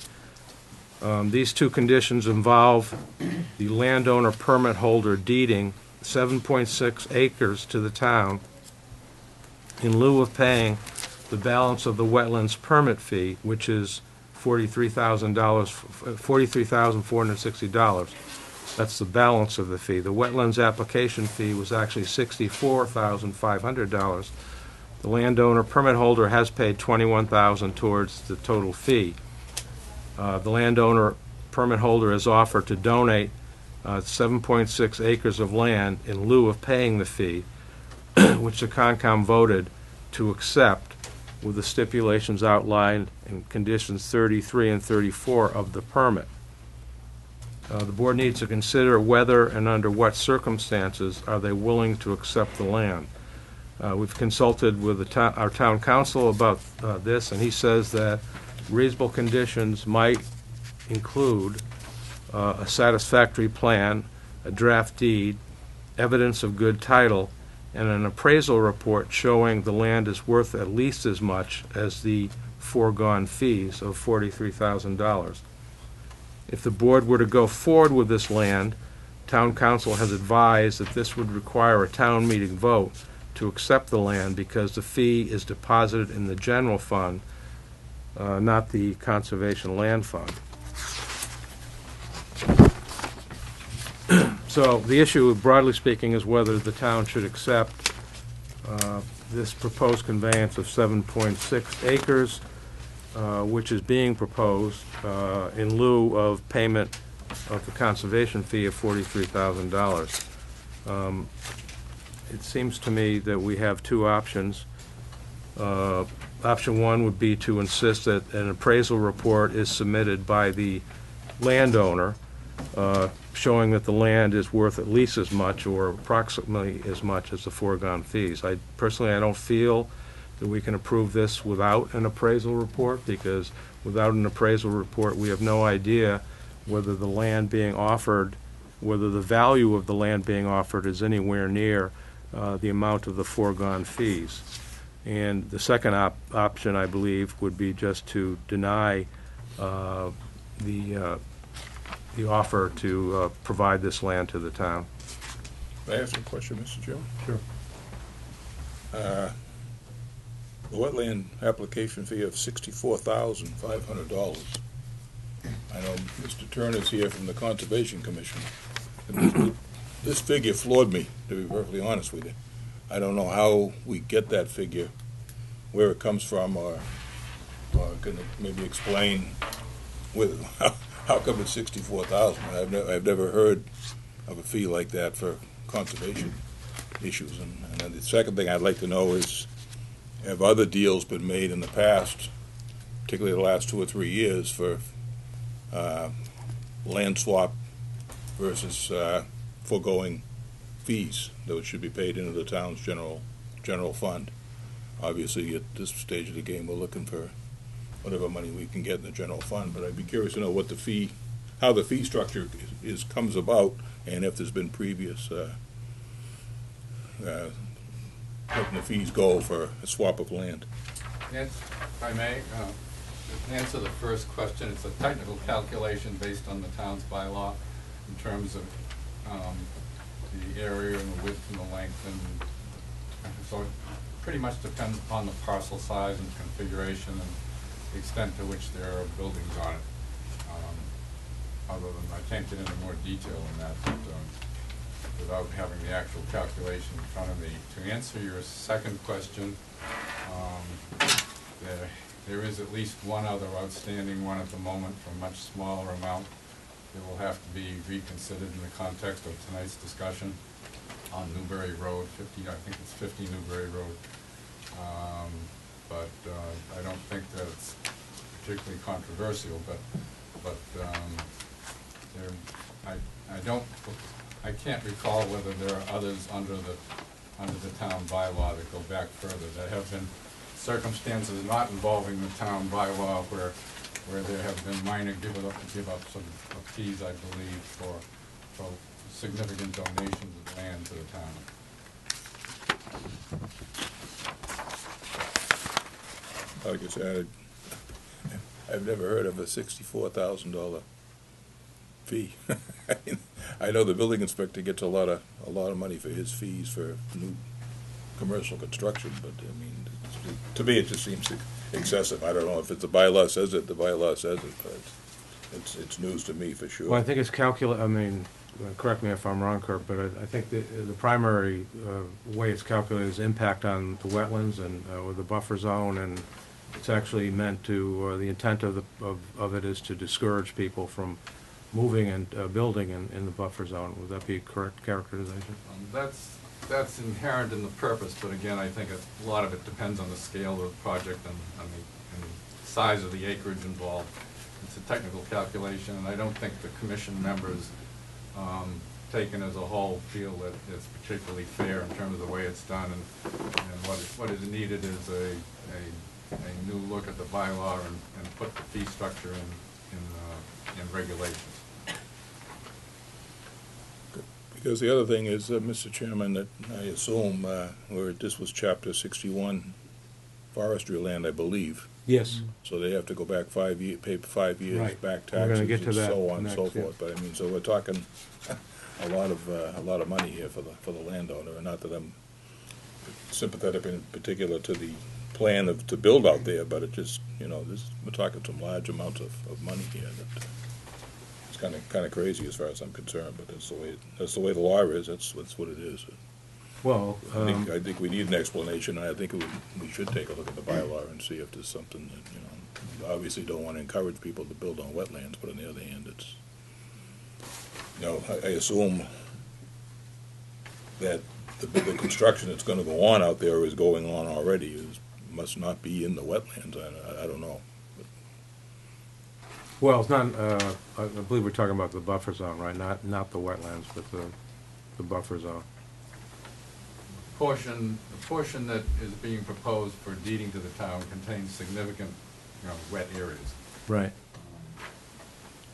These two conditions involve the landowner permit holder deeding 7.6 acres to the town in lieu of paying the balance of the wetlands permit fee, which is $43,460. That's the balance of the fee. The wetlands application fee was actually $64,500. The landowner permit holder has paid $21,000 towards the total fee. The landowner permit holder has offered to donate 7.6 acres of land in lieu of paying the fee, which the Concom voted to accept with the stipulations outlined in conditions 33 and 34 of the permit. The board needs to consider whether and under what circumstances are they willing to accept the land. We've consulted with our town council about this, and he says that reasonable conditions might include a satisfactory plan, a draft deed, evidence of good title, and an appraisal report showing the land is worth at least as much as the foregone fees of $43,000. If the board were to go forward with this land, town council has advised that this would require a town meeting vote to accept the land because the fee is deposited in the general fund, not the conservation land fund. So the issue, broadly speaking, is whether the town should accept this proposed conveyance of 7.6 acres, which is being proposed in lieu of payment of the conservation fee of $43,000. It seems to me that we have two options. Option one would be to insist that an appraisal report is submitted by the landowner showing that the land is worth at least as much or approximately as much as the foregone fees. I don't feel that we can approve this without an appraisal report, because without an appraisal report we have no idea whether the land being offered, whether the value of the land being offered is anywhere near the amount of the foregone fees. And the second option, I believe, would be just to deny the offer to provide this land to the town. May I ask a question, Mr. Chairman? Sure. The wetland application fee of $64,500. I know Mr. Turner's here from the Conservation Commission. This figure floored me, to be perfectly honest with you. I don't know how we get that figure, where it comes from, or can it maybe explain how come it's $64,000? I've never heard of a fee like that for conservation issues. And then the second thing I'd like to know is, have other deals been made in the past, particularly the last 2 or 3 years, for land swap versus foregoing fees that should be paid into the town's general fund? Obviously, at this stage of the game, we're looking for whatever money we can get in the general fund, but I'd be curious to know what how the fee structure comes about, and if there's been previous letting the fees go for a swap of land. Yes, if I may, To answer the first question, it's a technical calculation based on the town's bylaw in terms of the area and the width and the length, and so it pretty much depends upon the parcel size and configuration and the extent to which there are buildings on it. Other than, I can't get into more detail in that, but without having the actual calculation in front of me. To answer your second question, there is at least one other outstanding one at the moment for a much smaller amount. It will have to be reconsidered in the context of tonight's discussion on Newbury Road, I think it's 50 Newbury Road. But I don't think that it's particularly controversial, but I can't recall whether there are others under the town bylaw that go back further. There have been circumstances not involving the town bylaw where there have been minor give-ups of fees, I believe, for significant donations of land to the town. Like I said, I've never heard of a $64,000 fee. I mean, I know the building inspector gets a lot of money for his fees for new commercial construction, but I mean, to me, it just seems excessive. I don't know if it's the bylaw says it, but it's news to me for sure. Well, I think it's I mean, correct me if I'm wrong, Kurt, but I think the primary way it's calculated is impact on the wetlands and with the buffer zone, and it's actually meant to, the intent of it is to discourage people from moving and building in the buffer zone. Would that be a correct characterization? That's inherent in the purpose, but again, I think a lot of it depends on the scale of the project and the size of the acreage involved. It's a technical calculation, and I don't think the commission members, taken as a whole, feel that it's particularly fair in terms of the way it's done, and what is needed is a new look at the bylaw and put the fee structure in regulations. Because the other thing is, Mr. Chairman, that I assume where this was Chapter 61 forestry land, I believe. Yes. So they have to go back 5 years, pay 5 years Right. back We're gonna taxes get to and that so on and so next, yeah. forth. But I mean, so we're talking a lot of money here for the landowner, and not that I'm sympathetic in particular to the plan to build out there, but it just, we're talking some large amounts of money here that it's kind of crazy as far as I'm concerned. But that's the way the law is. That's what it is. Well, I think we need an explanation, and I think we should take a look at the bylaw and see if there's something that, obviously don't want to encourage people to build on wetlands, but on the other hand, it's, I assume that the construction that's going to go on out there is going on already, must not be in the wetlands. I don't know. well, it's not, I believe we're talking about the buffer zone, right? Not the wetlands, but the buffer zone. The portion that is being proposed for deeding to the town contains significant, wet areas. Right.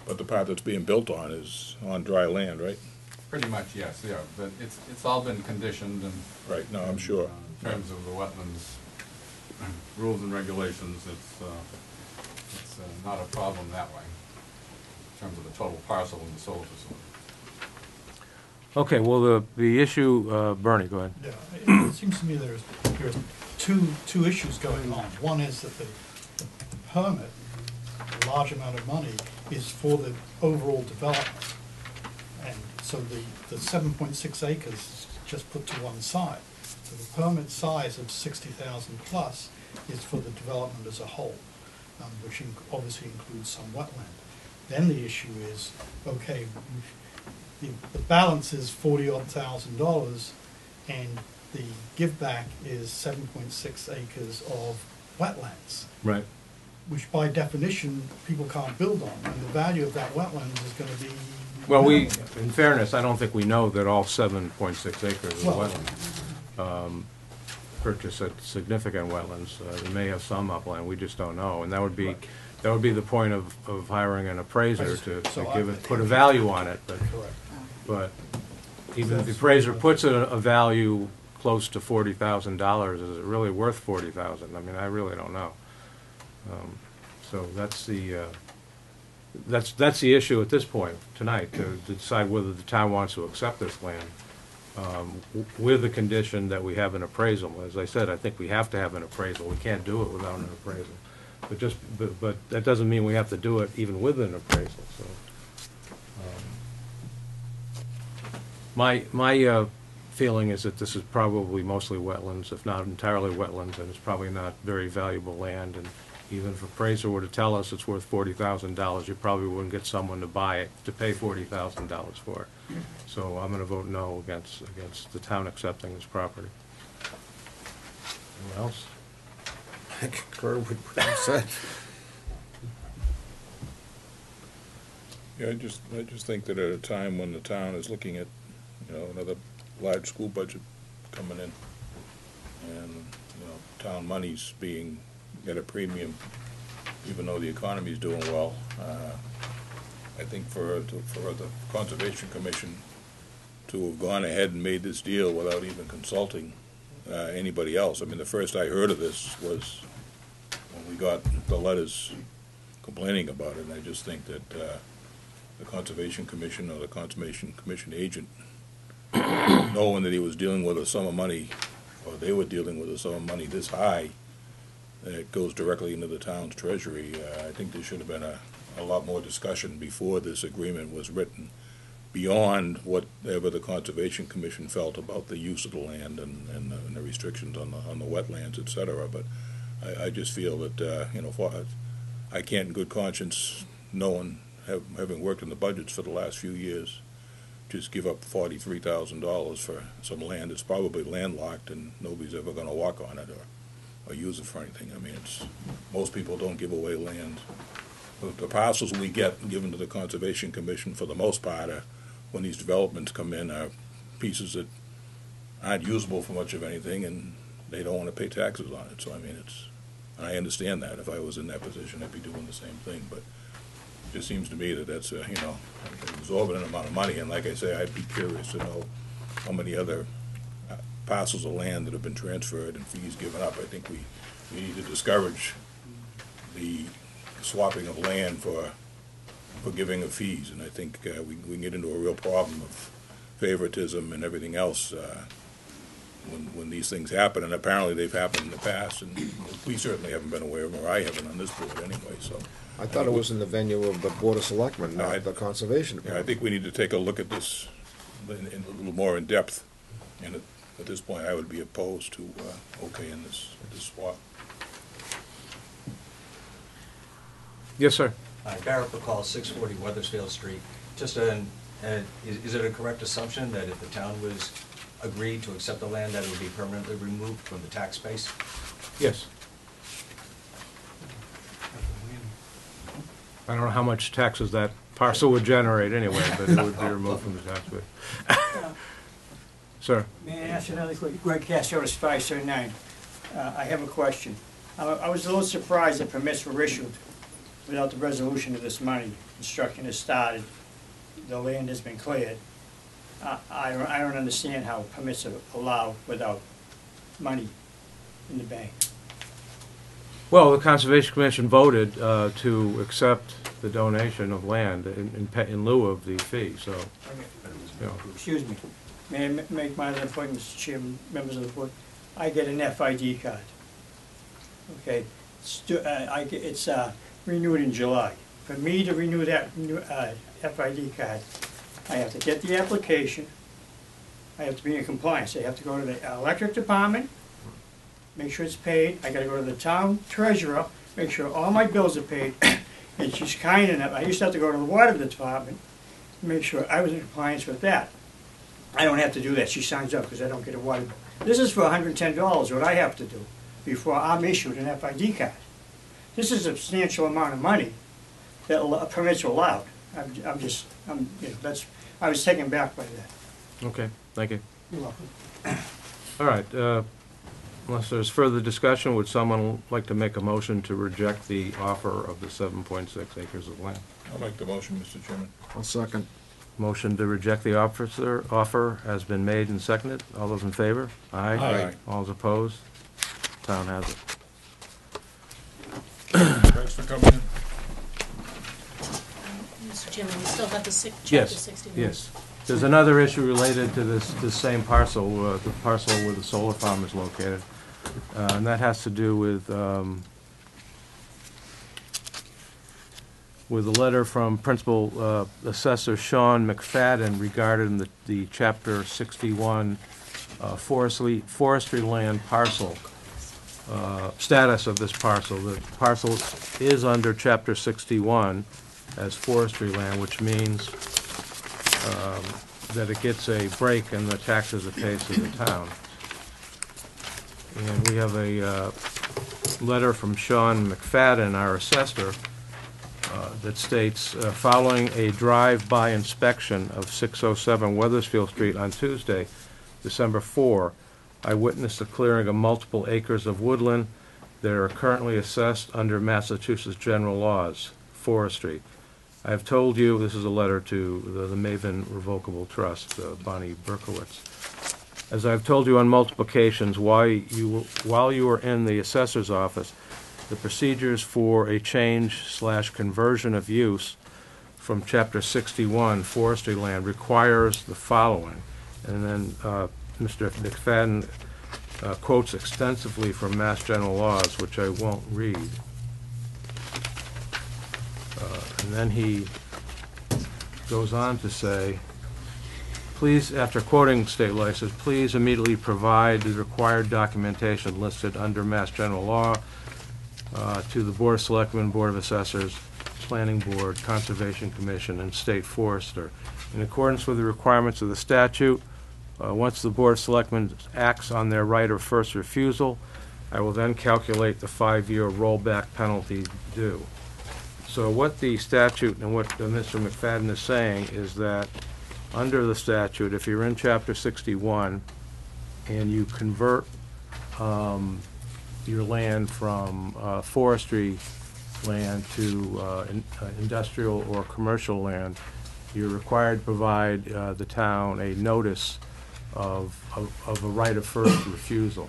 But the part that's being built on is on dry land, right? Pretty much, yes, yeah, but it's all been conditioned and. Right, no, I'm sure. In terms of the wetlands rules and regulations, it's not a problem that way, in terms of the total parcel and the solar facility. Okay, well, the issue, Bernie, go ahead. Yeah, it seems to me there's two issues going on. One is that the permit, a large amount of money, is for the overall development. And so the 7.6 acres is just put to one side. So the permit size of 60,000 plus is for the development as a whole, which obviously includes some wetland. Then the issue is, okay, the balance is $40,000, and the give back is 7.6 acres of wetlands, Right. which by definition people can't build on, and the value of that wetlands is going to be. Well, minimal. in fairness, I don't think we know that all 7.6 acres is Well- wetland. Purchase at significant wetlands. They may have some upland, we just don't know, and that would be Right. the point of hiring an appraiser to So put a value on it, Correct. but even if the appraiser puts a value close to $40,000, is it really worth $40,000? I mean, I really don't know. So that's the issue at this point, tonight, to decide whether the town wants to accept this land, with the condition that we have an appraisal. As I said, I think we have to have an appraisal. We can't do it without an appraisal. But that doesn't mean we have to do it even with an appraisal, so. My feeling is that this is probably mostly wetlands, if not entirely wetlands, and it's probably not very valuable land. And even if appraiser were to tell us it's worth $40,000, you probably wouldn't get someone to buy it, to pay $40,000 for it. So I'm gonna vote no against the town accepting this property. Anyone else? I concur with what you said. Yeah, I just think that at a time when the town is looking at, another large school budget coming in, and, town money's being at a premium, even though the economy's doing well, I think for the Conservation Commission to have gone ahead and made this deal without even consulting anybody else. I mean, the first I heard of this was when we got the letters complaining about it, and I just think that the Conservation Commission or the Conservation Commission agent, knowing that he was dealing with a sum of money, or they were dealing with a sum of money this high, that goes directly into the town's treasury, I think there should have been a lot more discussion before this agreement was written, beyond whatever the Conservation Commission felt about the use of the land and the restrictions on the wetlands, et cetera. But I just feel that, I can't in good conscience, having worked in the budgets for the last few years, just give up $43,000 for some land that's probably landlocked and nobody's ever going to walk on it or use it for anything. I mean, most people don't give away land. The parcels we get given to the Conservation Commission, for the most part, when these developments come in, are pieces that aren't usable for much of anything, and they don't want to pay taxes on it. So I mean, and I understand that. If I was in that position, I'd be doing the same thing. But it just seems to me that that's an exorbitant amount of money. And like I say, I'd be curious to know how many other parcels of land that have been transferred and fees given up. I think we need to discourage the swapping of land for giving of fees, and I think we can get into a real problem of favoritism and everything else when these things happen, and apparently they've happened in the past, and we certainly haven't been aware of them, or I haven't on this board anyway. So I thought it was in the venue of the Board of Selectmen, not the Conservation yeah, I Department. think we need to take a look at this in a little more in depth, and at this point I would be opposed to okaying this swap. Yes, sir. Barrett McCall, 640 Weathersfield Street. Just is it a correct assumption that if the town was agreed to accept the land, that it would be permanently removed from the tax base? Yes. I don't know how much taxes that parcel would generate anyway, but it would be removed from the tax base. Sir? May I ask another question? Greg Cassiotis, 539. I have a question. I was a little surprised that permits were issued without the resolution of this money. Construction has started, the land has been cleared. I don't understand how permits are allowed without money in the bank. Well, the Conservation Commission voted to accept the donation of land in lieu of the fee, so, you know. Excuse me. May I make my other point, Mr. Chairman, members of the board? I get an FID card. Okay, it's renewed in July. For me to renew that FID card, I have to get the application, I have to be in compliance. I have to go to the electric department, make sure it's paid. I gotta go to the town treasurer, make sure all my bills are paid. And she's kind enough, I used to have to go to the water department, make sure I was in compliance with that. I don't have to do that, she signs up because I don't get a water bill. This is for $110, what I have to do before I'm issued an FID card. This is a substantial amount of money that permits are allowed. I was taken back by that. Okay, thank you. You're welcome. All right, unless there's further discussion, would someone like to make a motion to reject the offer of the 7.6 acres of land? I'll make the motion, Mr. Chairman. I'll second. Motion to reject the offer has been made and seconded. All those in favor? Aye. Aye. All those opposed? Town has it. Thanks for coming in. Mr. Chairman, we still have the chapter Yes, 61. yes. There's another issue related to this same parcel, the parcel where the solar farm is located. And that has to do with a letter from Principal Assessor Sean McFadden regarding the Chapter 61 forestry land parcel, status of this parcel. The parcel is under Chapter 61 as forestry land, which means that it gets a break in the taxes it pays to the town. And we have a letter from Sean McFadden, our assessor, that states, following a drive-by inspection of 607 Weathersfield Street on Tuesday, December 4, I witnessed the clearing of multiple acres of woodland that are currently assessed under Massachusetts general laws, forestry. I have told you, this is a letter to the Maven Revocable Trust, Bonnie Berkowitz. As I've told you on multiple occasions, while you were in the assessor's office, the procedures for a change/conversion of use from Chapter 61 forestry land requires the following. And then Mr. McFadden quotes extensively from Mass General Laws, which I won't read. And then he goes on to say, please, after quoting state law, he says, please immediately provide the required documentation listed under Mass General Law to the Board of Selectmen, Board of Assessors, Planning Board, Conservation Commission, and State Forester. In accordance with the requirements of the statute, once the Board of Selectmen acts on their right of first refusal, I will then calculate the 5-year rollback penalty due. So what the statute and what Mr. McFadden is saying is that under the statute, if you're in Chapter 61 and you convert your land from forestry land to industrial or commercial land, you're required to provide the town a notice of a right of first refusal.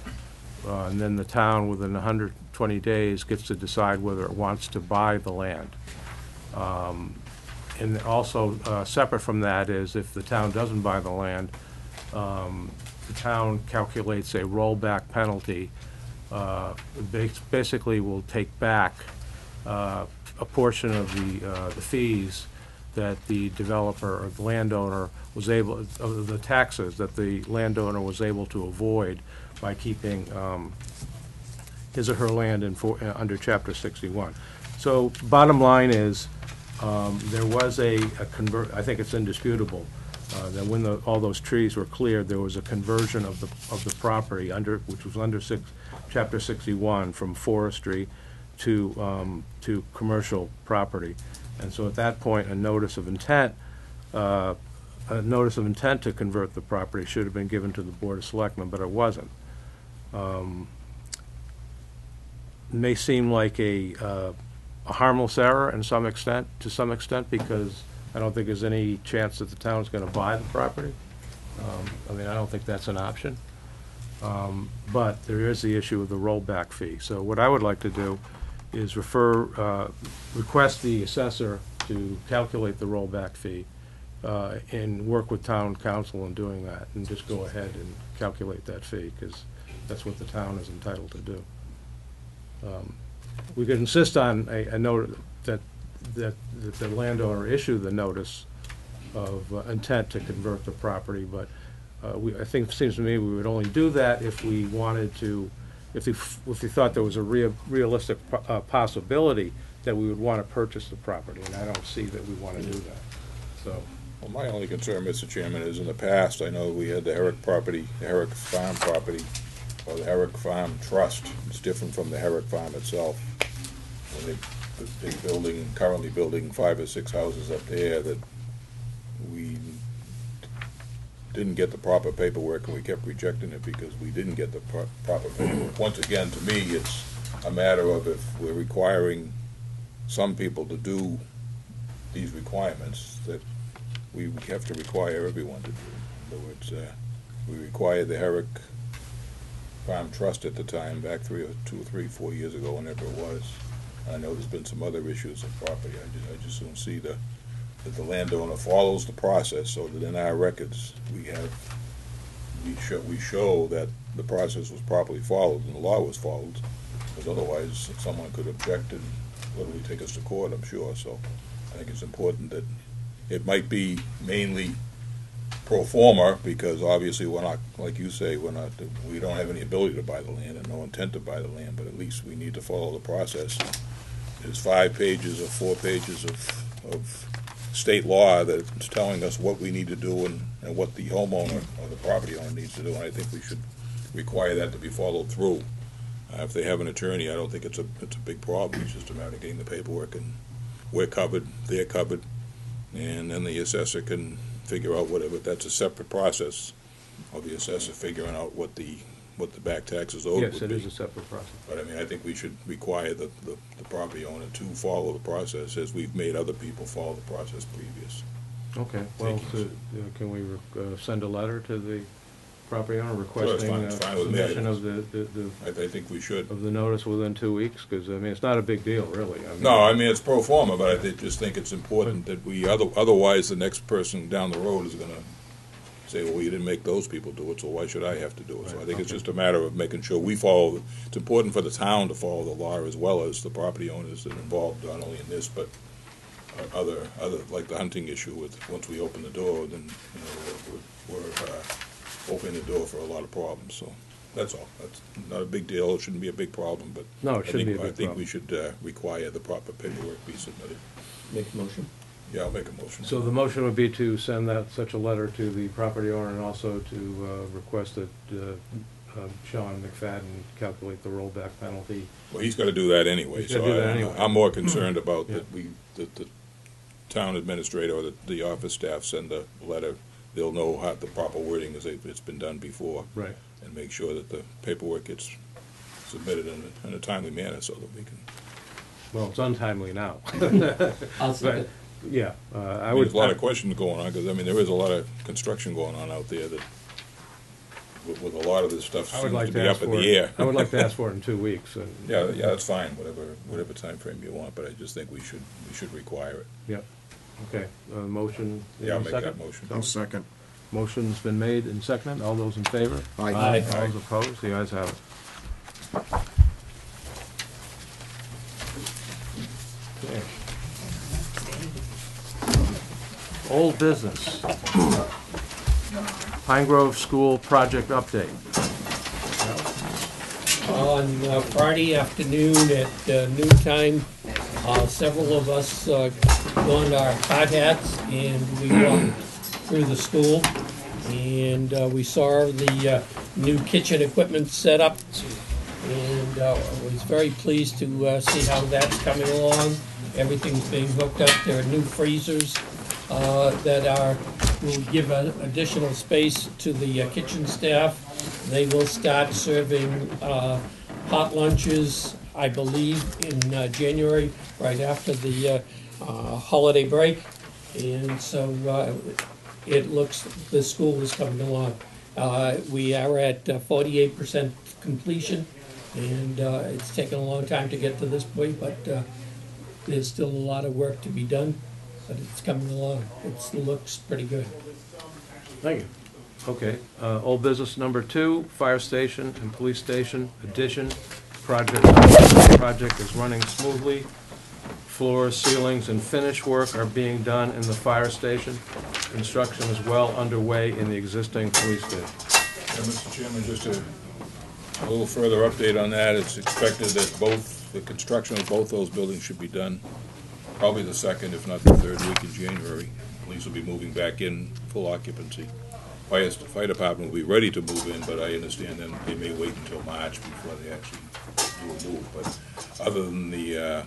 And then the town, within 120 days, gets to decide whether it wants to buy the land. And also, separate from that is if the town doesn't buy the land, the town calculates a rollback penalty. Basically will take back a portion of the fees that the developer or the landowner was able, of the taxes that the landowner was able to avoid by keeping his or her land under Chapter 61. So bottom line is, there was I think it's indisputable, that when all those trees were cleared, there was a conversion of the property which was under Chapter 61 from forestry to commercial property. And so at that point, a notice of intent to convert the property should have been given to the Board of Selectmen, but it wasn't. It may seem like a harmless error to some extent, because I don't think there's any chance that the town's going to buy the property. I mean, I don't think that's an option. But there is the issue of the rollback fee. So what I would like to do is request the assessor to calculate the rollback fee and work with town council in doing that, and just go ahead and calculate that fee, because that's what the town is entitled to do. We could insist on a note that the landowner issue the notice of intent to convert the property, but I think it seems to me we would only do that if we wanted to, if we thought there was a realistic possibility that we would want to purchase the property, and I don't see that we want to do that. So. Well, my only concern, Mr. Chairman, is in the past, I know we had the Herrick property, the Herrick Farm property, or the Herrick Farm Trust. It's different from the Herrick Farm itself. When they're currently building 5 or 6 houses up there, that we didn't get the proper paperwork, and we kept rejecting it because we didn't get the proper paperwork. Once again, to me, it's a matter of if we're requiring some people to do these requirements, that we have to require everyone to do. In other words, we required the Herrick Farm Trust at the time, back 4 years ago, whenever it was, I know there's been some other issues of property. I just don't see that the landowner follows the process, so that in our records, we show that the process was properly followed and the law was followed, because otherwise someone could object and literally take us to court, I'm sure. So I think it's important that it might be mainly pro forma, because obviously we're not, like you say, we don't have any ability to buy the land and no intent to buy the land, but at least we need to follow the process. There's 5 pages or 4 pages of state law that's telling us what we need to do and what the homeowner or the property owner needs to do, and I think we should require that to be followed through. If they have an attorney, I don't think it's a big problem. It's just a matter of getting the paperwork, and we're covered, they're covered, and then the assessor can figure out whatever. That's a separate process of the assessor figuring out what the back taxes owed would be. Yes, it is a separate process. But I mean, I think we should require the property owner to follow the process as we've made other people follow the process previous. Okay, well, can we send a letter to the property owner requesting it's fine with me. submission of the I think we should. of the notice within 2 weeks? Because, I mean, it's not a big deal, really. No, I mean, it's pro forma, but I just think it's important that otherwise the next person down the road is gonna say, well, you didn't make those people do it, so why should I have to do it? So I think it's just a matter of making sure we follow. It's important for the town to follow the law as well as the property owners that are involved, not only in this, but other like the hunting issue. Once we open the door, then we're opening the door for a lot of problems. So that's all. That's not a big deal. It shouldn't be a big problem, but No, it shouldn't be a big I think problem. we should require the proper paperwork be submitted. Make a motion. Yeah, I'll make a motion. So the motion would be to send such a letter to the property owner, and also to request that Sean McFadden calculate the rollback penalty. Well, he's got to do that anyway. He's gotta do that anyway. I'm more concerned about Yeah. that the town administrator or the office staff send a letter. They'll know how the proper wording is. It's been done before. Right. And make sure that the paperwork gets submitted in a timely manner so that we can. Well, it's untimely now. I'll second. Yeah, I There's would. a lot of questions going on, because, I mean, there is a lot of construction going on out there that, with a lot of this stuff I would seems like to to be ask up in for the air. I would like to ask for it in 2 weeks. And, Yeah, that's fine, whatever time frame you want, but I just think we should require it. Yep. Okay. Motion. Yeah, I'll make second? that motion. I'll second. Motion's been made and seconded. All those in favor? Aye. Aye. All those opposed? The ayes have it. Okay. Old business. Pine Grove School project update. On Friday afternoon at noon time, several of us donned our hard hats and we walked through the school. And we saw the new kitchen equipment set up, and I was very pleased to see how that's coming along. Everything's being hooked up. There are new freezers that will give additional space to the kitchen staff. They will start serving hot lunches, I believe, in January, right after the holiday break. And so it looks, the school is coming along. We are at 48% completion, and it's taken a long time to get to this point, but there's still a lot of work to be done, but it's coming along. It looks pretty good. Thank you. Okay. Old business number 2, fire station and police station addition. Project is running smoothly. Floors, ceilings, and finish work are being done in the fire station. Construction is well underway in the existing police station. Yeah, Mr. Chairman, just a little further update on that. It's expected that the construction of both those buildings should be done probably the 2nd, if not the 3rd week in January. Police will be moving back in full occupancy. Fire department will be ready to move in, but I understand then they may wait until March before they actually do a move. But other than the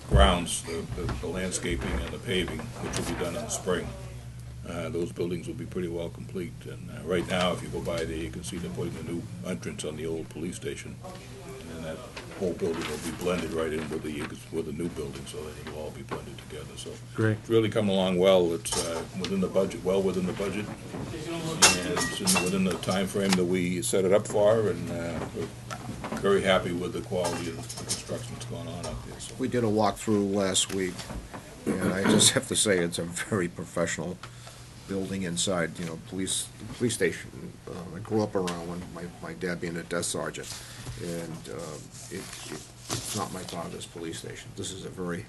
grounds, the landscaping and the paving, which will be done in the spring, those buildings will be pretty well complete. And right now, if you go by there, you can see they're putting a new entrance on the old police station, and then that whole building will be blended right in with the new building, so that it'll all be blended together. So Great. it's really coming along well. It's within the budget, well within the budget, and it's within the time frame that we set it up for, and we're very happy with the quality of the construction that's going on out We did a walkthrough last week, and I just have to say, it's a very professional building inside, you know, police station. I grew up around one, my dad being a desk sergeant, and it's not my father's police station. This is a very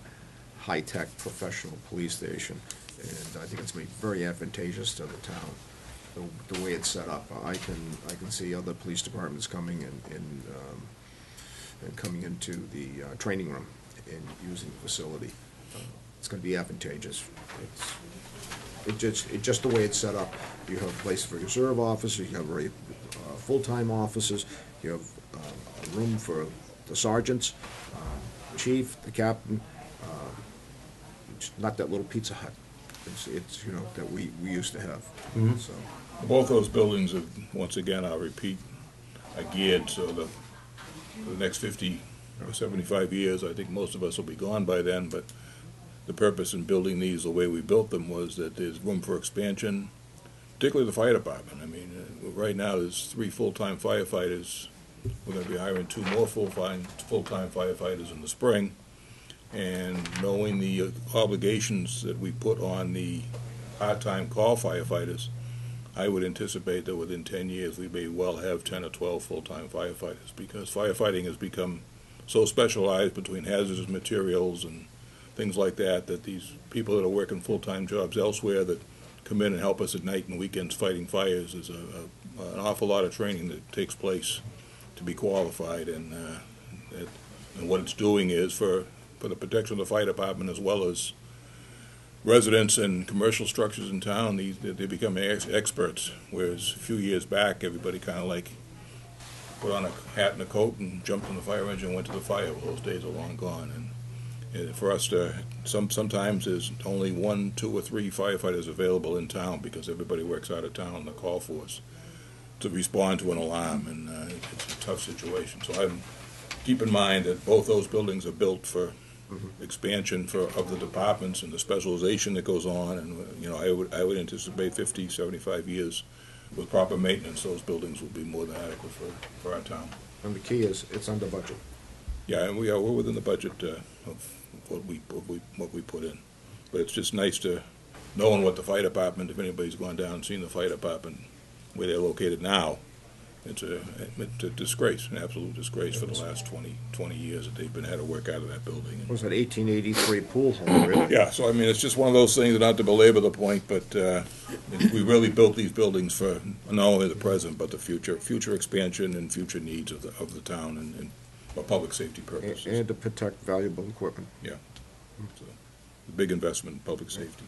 high-tech, professional police station, and I think it's made very advantageous to the town, the way it's set up. I can see other police departments coming and coming into the training room and using the facility. It's going to be advantageous. It's just the way it's set up. You have a place for reserve officers, you have full-time officers, you have a room for the sergeants, chief, the captain. It's not that little Pizza Hut. It's you know, that we used to have. Mhm. So Both those buildings have, once again, I'll repeat, are geared so the next 50 or 75 years, I think most of us will be gone by then, but the purpose in building these the way we built them was that there's room for expansion, particularly the fire department. I mean, right now there's 3 full-time firefighters. We're going to be hiring 2 more full-time firefighters in the spring. And knowing the obligations that we put on the part-time call firefighters, I would anticipate that within 10 years we may well have 10 or 12 full-time firefighters, because firefighting has become so specialized between hazardous materials and things like that, that these people that are working full-time jobs elsewhere that come in and help us at night and weekends fighting fires is an awful lot of training that takes place to be qualified, and what it's doing is for the protection of the fire department as well as residents and commercial structures in town. They become experts, whereas a few years back everybody kind of like put on a hat and a coat and jumped in the fire engine and went to the fire. Well, those days are long gone, and for us to sometimes there's only 1, 2, or 3 firefighters available in town because everybody works out of town on the call force to respond to an alarm, and it's a tough situation. So keep in mind that both those buildings are built for expansion of the departments and the specialization that goes on, and you know, I would anticipate 50, 75 years with proper maintenance, those buildings will be more than adequate for our town. and the key is, it's under budget. Yeah, and we're within the budget of what we put in, but it's just nice to knowing what the fire department, if anybody's gone down and seen the fire department where they're located now, it's a disgrace, an absolute disgrace for the last 20 years that they've been had to work out of that building. What was that, 1883 pool hall, really? Yeah, so I mean, it's just one of those things, not to belabor the point, but we really built these buildings for not only the present, but the future expansion and future needs of the town and for public safety purposes. And to protect valuable equipment. Yeah, so, a big investment in public safety.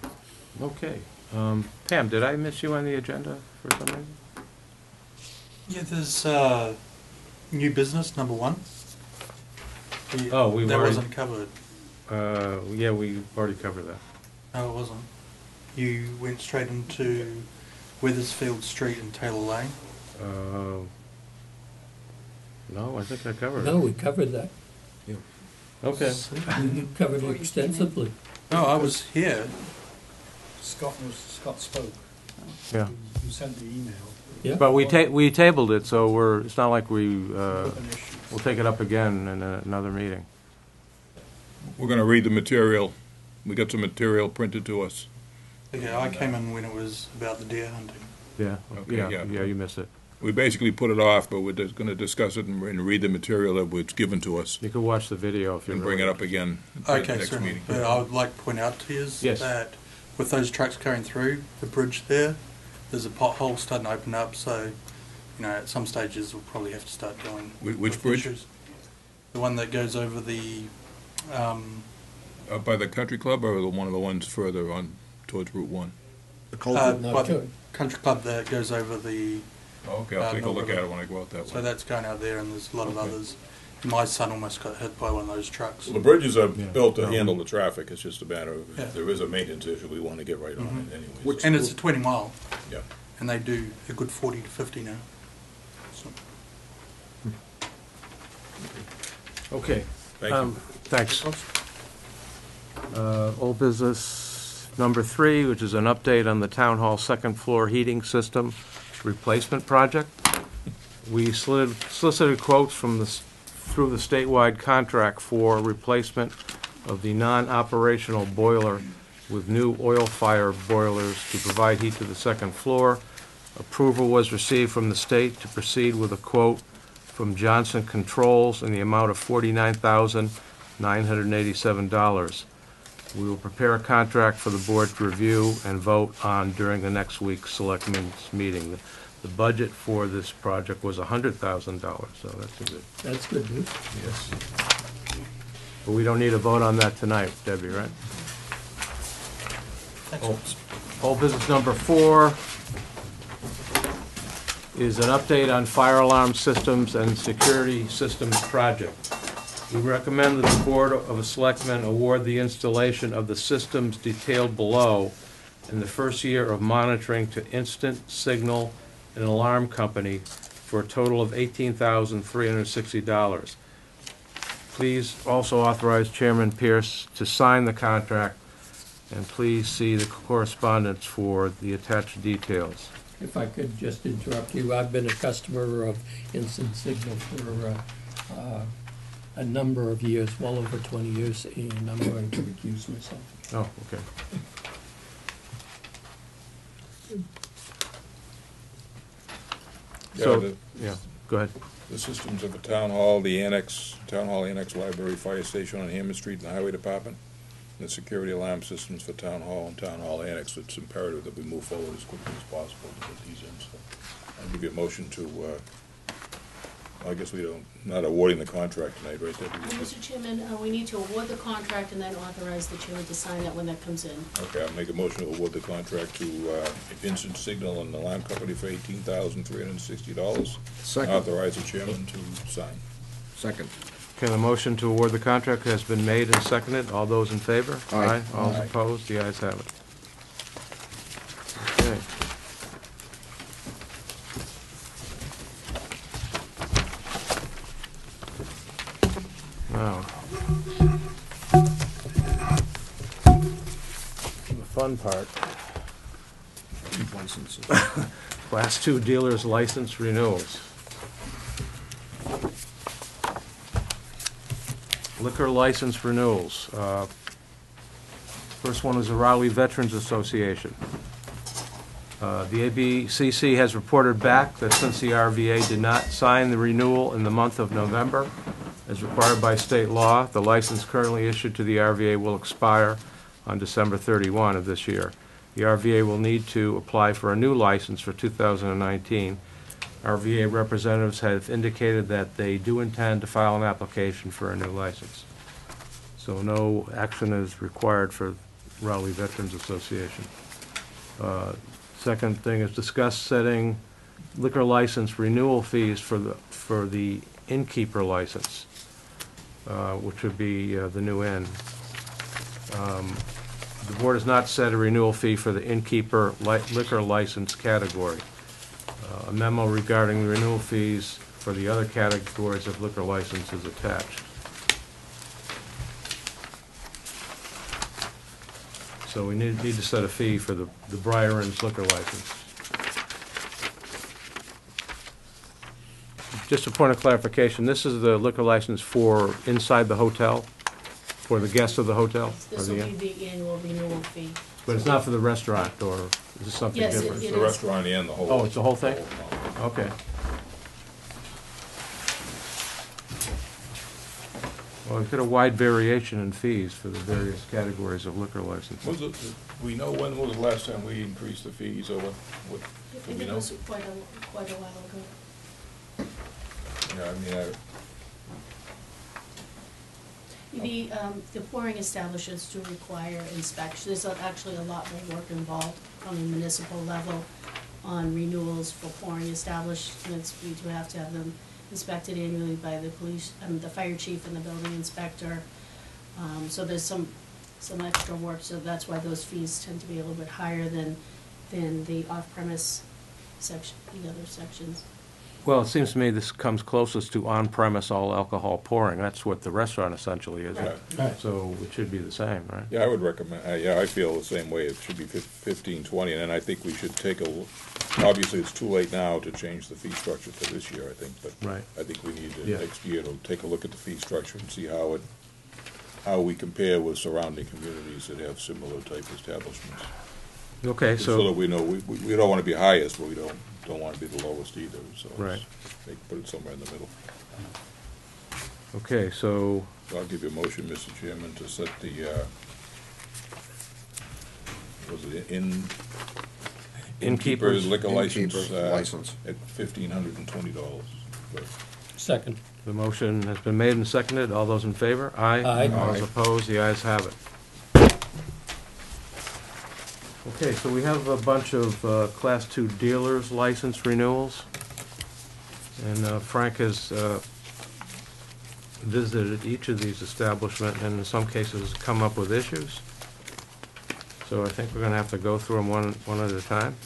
Okay. Pam, did I miss you on the agenda for some reason? Yeah, there's new business, number 1. Oh, we've that already- wasn't covered. Yeah, we already covered that. No, it wasn't. You went straight into Weathersfield Street and Taylor Lane. No, I think I covered it. No, we covered that. Okay. We covered it extensively. No, I was here. Scott spoke. Yeah. You sent the email. Yeah. But we tabled it, so it's not like we'll Open issue. take it up again in another meeting. We're going to read the material. We got some material printed to us. Okay, I came in when it was about the deer hunting. Yeah, Okay, yeah, yeah. you missed it. We basically put it off, but we're just going to discuss it and read the material that was given to us You could watch the video if you and bring it up again at the Okay, next certainly. meeting. But I would like to point out to you Yes. that with those trucks going through the bridge there's a pothole starting to open up, so, you know, at some stages we'll probably have to start dealing Which with bridge? issues. The one that goes over the, Up by the country club or one of the ones further on towards Route 1? The culvert. Not by the good. country club that goes over the, Okay, I'll take a no, look really. at it when I go out that so way. that's going out there, and there's a lot of Okay. others. My son almost got hit by one of those trucks. Well, the bridges are Yeah. built to No. handle the traffic. It's just a matter of Yeah. if there is a maintenance issue, we want to get right on Mhm. it anyways. And it's a 20 mile, Yeah. and they do a good 40 to 50 now. So, Okay. Thank you. Thanks. Old business number 3, which is an update on the town hall second floor heating system replacement project. We solicited quotes from through the statewide contract for replacement of the non-operational boiler with new oil fire boilers to provide heat to the second floor. Approval was received from the state to proceed with a quote from Johnson Controls in the amount of $49,987. We will prepare a contract for the board to review and vote on during the next week's Selectmen's meeting. The budget for this project was $100,000, so that's a good, That's good news. yes. But we don't need a vote on that tonight, Debbie, right? Old business number 4 is an update on fire alarm systems and security systems project. We recommend that the Board of Selectmen award the installation of the systems detailed below in the first year of monitoring to Instant Signal and Alarm Company for a total of $18,360. Please also authorize Chairman Pierce to sign the contract, and please see the correspondence for the attached details. If I could just interrupt you, I've been a customer of Instant Signal for a number of years, well over 20 years, and I'm going to recuse myself. Oh, okay. So, yeah, go ahead. The systems of the town hall, the annex, town hall annex, library, fire station on Hammond Street, and the highway department, and the security alarm systems for town hall and town hall annex. It's imperative that we move forward as quickly as possible to get these in. So I'll give you a motion to, I guess we don't, not awarding the contract tonight, right? Debbie? Mr. Chairman, we need to award the contract and then authorize the chairman to sign it when that comes in. Okay, I'll make a motion to award the contract to Instant Signal and Alarm Company for $18,360. Second. Authorize the chairman to sign. Second. Okay, the motion to award the contract has been made and seconded. All those in favor? Aye. All Aye. opposed? The ayes have it. Okay. Now, the fun part. Licenses. Class 2 dealers license renewals. Liquor license renewals. First one is the Raleigh Veterans Association. The ABCC has reported back that since the RVA did not sign the renewal in the month of November, as required by state law, the license currently issued to the RVA will expire on December 31 of this year. The RVA will need to apply for a new license for 2019. RVA representatives have indicated that they do intend to file an application for a new license. So no action is required for Raleigh Veterans Association. Second thing is discuss setting liquor license renewal fees for the innkeeper license, which would be the new inn. The board has not set a renewal fee for the innkeeper liquor license category. A memo regarding the renewal fees for the other categories of liquor license is attached. So we need to set a fee for the Briar's liquor license. Just a point of clarification, this is the liquor license for inside the hotel, for the guests of the hotel? This or will the be the annual renewal fee. But it's not for the restaurant, or is this something Yes, different? it The is. restaurant and the whole. Oh, it's the whole thing? no. Okay. Well, we've got a wide variation in fees for the various categories of liquor licenses. Was it, we know when was the last time we increased the fees, or what, I do think we it know? was quite a while ago. Yeah, I mean, The pouring establishments do require inspection. There's actually a lot more work involved on the municipal level on renewals for pouring establishments. We do have to have them inspected annually by the police, the fire chief and the building inspector. So there's some extra work, so that's why those fees tend to be a little bit higher than the off-premise section, the other sections. Well, it seems to me this comes closest to on-premise all alcohol pouring. That's what the restaurant essentially is. Right. Right. So it should be the same, right? Yeah, I would recommend, I feel the same way. It should be 15, 20, and then I think we should take obviously, it's too late now to change the fee structure for this year, I think, but Right. I think we need to, Yeah. next year, to take a look at the fee structure and see how we compare with surrounding communities that have similar type establishments. Okay, So that so, we know, we don't want to be highest, but we don't want to be the lowest either, so. Right. Put it somewhere in the middle. okay, so, So I'll give you a motion, Mr. Chairman, to set the, was it innkeeper's liquor license, Innkeeper license. at $1,520. Second. the motion has been made and seconded. All those in favor? Aye. Aye. All those Aye. opposed? The ayes have it. Okay, so we have a bunch of Class 2 dealers license renewals. And Frank has visited each of these establishments and in some cases come up with issues. So I think we're going to have to go through them one at a time.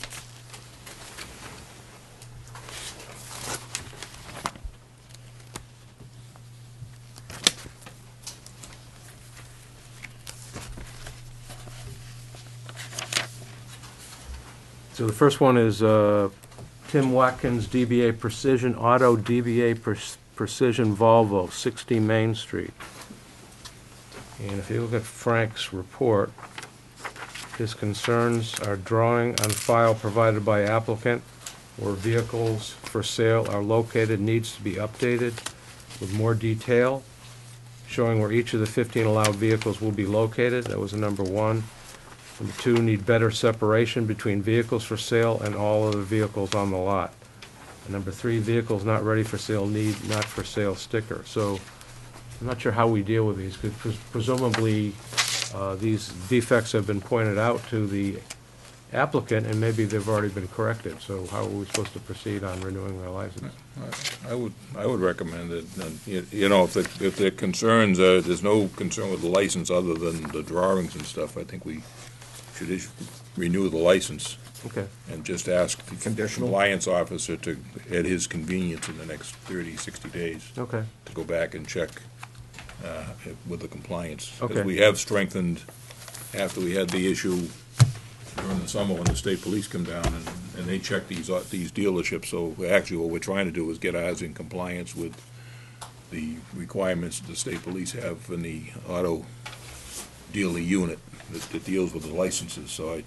So the first one is Tim Watkins, DBA Precision Auto, DBA Precision Volvo, 60 Main Street. And if you look at Frank's report, his concerns are drawing on file provided by applicant where vehicles for sale are located needs to be updated with more detail, showing where each of the 15 allowed vehicles will be located. That was number one. Number two, need better separation between vehicles for sale and all other vehicles on the lot. And number three, vehicles not ready for sale need not for sale sticker. So I'm not sure how we deal with these, because presumably these defects have been pointed out to the applicant and maybe they've already been corrected. So how are we supposed to proceed on renewing their license? I would recommend that, if the concerns, there's no concern with the license other than the drawings and stuff, I think we should renew the license Okay. and just ask the Conditional? compliance officer to, at his convenience in the next 30, 60 days, Okay. to go back and check with the compliance. Okay. Because we have strengthened, after we had the issue during the summer when the state police come down and they check these dealerships, so actually what we're trying to do is get ours in compliance with the requirements that the state police have in the auto dealer unit that deals with the licenses. So I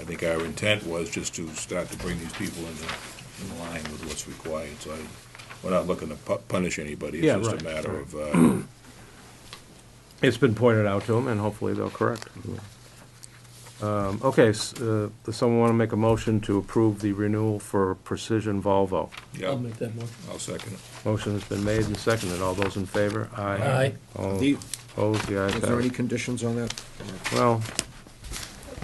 think our intent was just to start to bring these people in line with what's required. So we're not looking to punish anybody. It's Yeah, just right, a matter right. of, It's been pointed out to them, and hopefully they'll correct it. Okay, does someone want to make a motion to approve the renewal for Precision Volvo? yeah, I'll make that motion. I'll second it. Motion has been made and seconded. All those in favor? Aye. All The- opposed? The ayes Is there have any it. conditions on that? Well,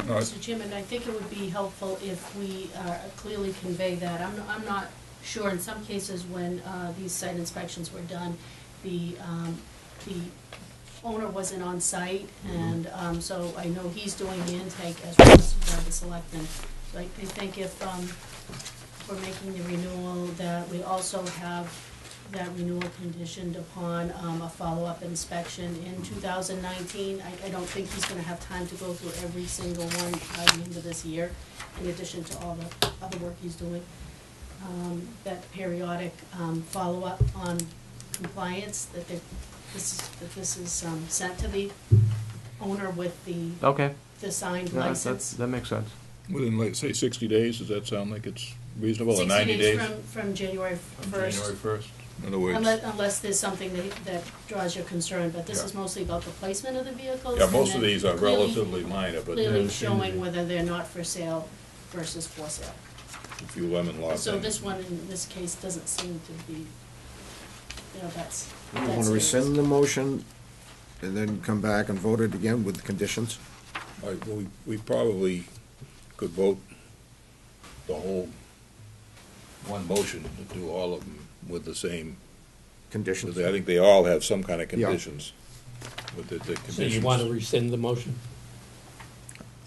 All right. Mr. Chairman, I think it would be helpful if we clearly convey that. I'm not sure, in some cases when these site inspections were done, the owner wasn't on site, and so I know he's doing the intake as well as the selectmen. So I think if we're making the renewal, that we also have that renewal conditioned upon a follow-up inspection in 2019. I don't think he's gonna have time to go through every single one by the end of this year, in addition to all the other work he's doing. That periodic follow-up on compliance, that this is sent to the owner with okay. the signed Yeah, license. that makes sense. Within, like, say, 60 days, does that sound like it's reasonable, or 90 days? 60 days from January first. January 1st? In other words, Unless there's something that draws your concern, but this Yeah. is mostly about the placement of the vehicles. yeah, and most of then these are clearly- relatively minor, but Clearly there's showing whether they're not for sale versus for sale. a few lemon law So things. this one, in this case, doesn't seem to be, that's You want to serious. rescind the motion and then come back and vote it again with conditions? All right, well, we probably could vote the whole one motion to do all of them with the same, Conditions? I think they all have some kind of Yeah. conditions with the So conditions. you want to rescind the motion?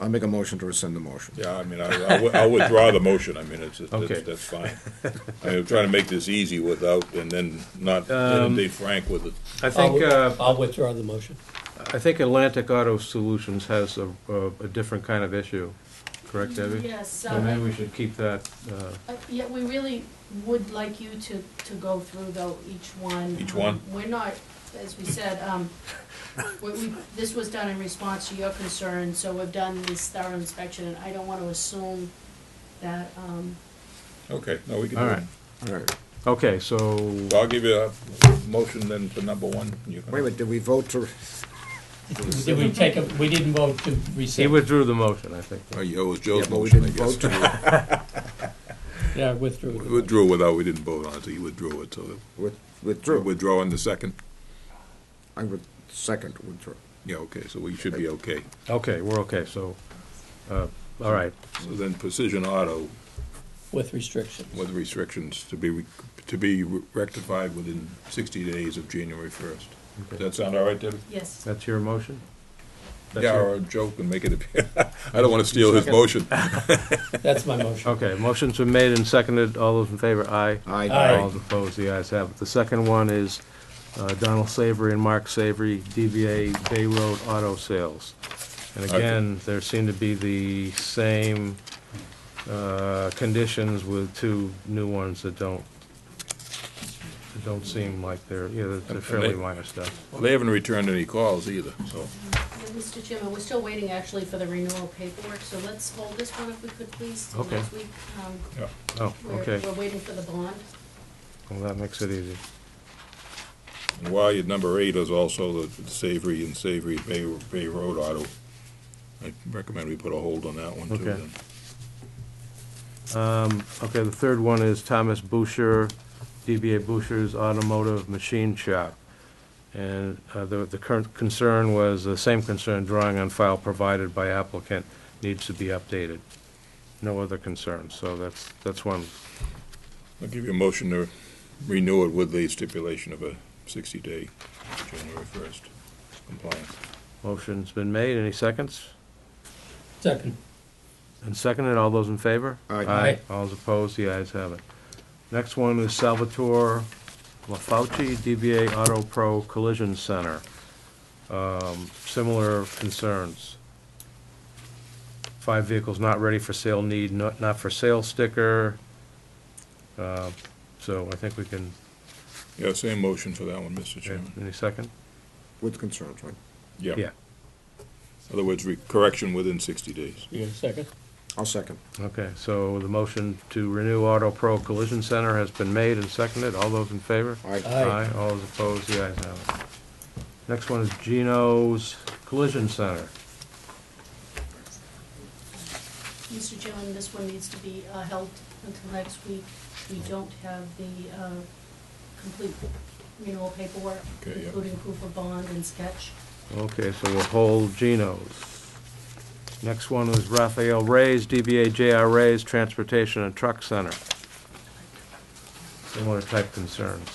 I'll make a motion to rescind the motion. Yeah, I mean, I'll withdraw the motion, I mean, Okay. that's fine. I'm trying to make this easy without, and then not inundate Frank with it. I think, I'll withdraw the motion. I think Atlantic Auto Solutions has a different kind of issue, correct, Debbie? Yes, So maybe we should keep that, yeah, we really would like you to go through though each one. Each one? We're not, as we said, this was done in response to your concerns, so we've done this thorough inspection, and I don't want to assume that, Okay, no, we can all do right. it. All right. Okay, so, So I'll give you a motion then for number one. You can- Wait a minute, did we vote to, Did we take we didn't vote to he rescind? withdrew the motion, I think. Oh, yeah, it was yeah, Joe's but we motion, I didn't vote guess. to, Yeah, I withdrew. We the withdrew without, we didn't vote on it, so he withdrew it, so withdrew. withdraw in the second. I would second withdraw. Yeah, okay, so we should be okay. Okay, we're okay, so, all right. So then Precision Auto motion with restrictions. with restrictions to be rectified within 60 days of January 1st. Does that sound all right, Debbie? yes. That's your motion? That's Yeah, your- or a joke and make it appear. I don't want to steal his Second. motion. That's my motion. Okay, motion's been made and seconded. All those in favor, aye. Aye. Aye. All those opposed, the ayes have it. The second one is Donald Savory and Mark Savory, DBA Bay Road Auto Sales. And again, there seem to be the same conditions with two new ones that don't seem like they're fairly minor stuff. Well, they haven't returned any calls either, so. Mr. Chairman, we're still waiting actually for the renewal paperwork, so let's hold this one if we could please till Okay. next week. Yeah. Oh, okay. We're waiting for the bond. Well, that makes it easy. And while you're number 8 is also the Savory and Savory Bay Road Auto. I recommend we put a hold on that one too Okay. then. Okay, the third one is Thomas Boucher, DBA Boucher's Automotive Machine Shop. And the current concern was the same concern, drawing on file provided by applicant needs to be updated. No other concerns, so that's one. I'll give you a motion to renew it with the stipulation of a 60-day January 1st compliance. Motion's been made. Any seconds? Second. And seconded, all those in favor? Aye. Aye. All those opposed, the ayes have it. Next one is Salvatore LaFauci, DBA Auto Pro Collision Center. Similar concerns. 5 vehicles not ready for sale, need not for sale sticker. So I think we can, Yeah, same motion for that one, Mr. Chairman. any second? With concerns, right? Yeah. In other words, correction within 60 days. You got a second? I'll second. Okay, so the motion to renew Auto Pro Collision Center has been made and seconded. All those in favor? Aye. Aye. All those opposed, the ayes have it. Next one is Geno's Collision Center. Mr. Chairman, this one needs to be held until next week. We don't have the complete renewal paperwork, Okay, yeah. including proof of bond and sketch. Okay, so we'll hold Geno's. Next one is Raphael Ray's, DBA JR Ray's Transportation and Truck Center. Similar type concerns.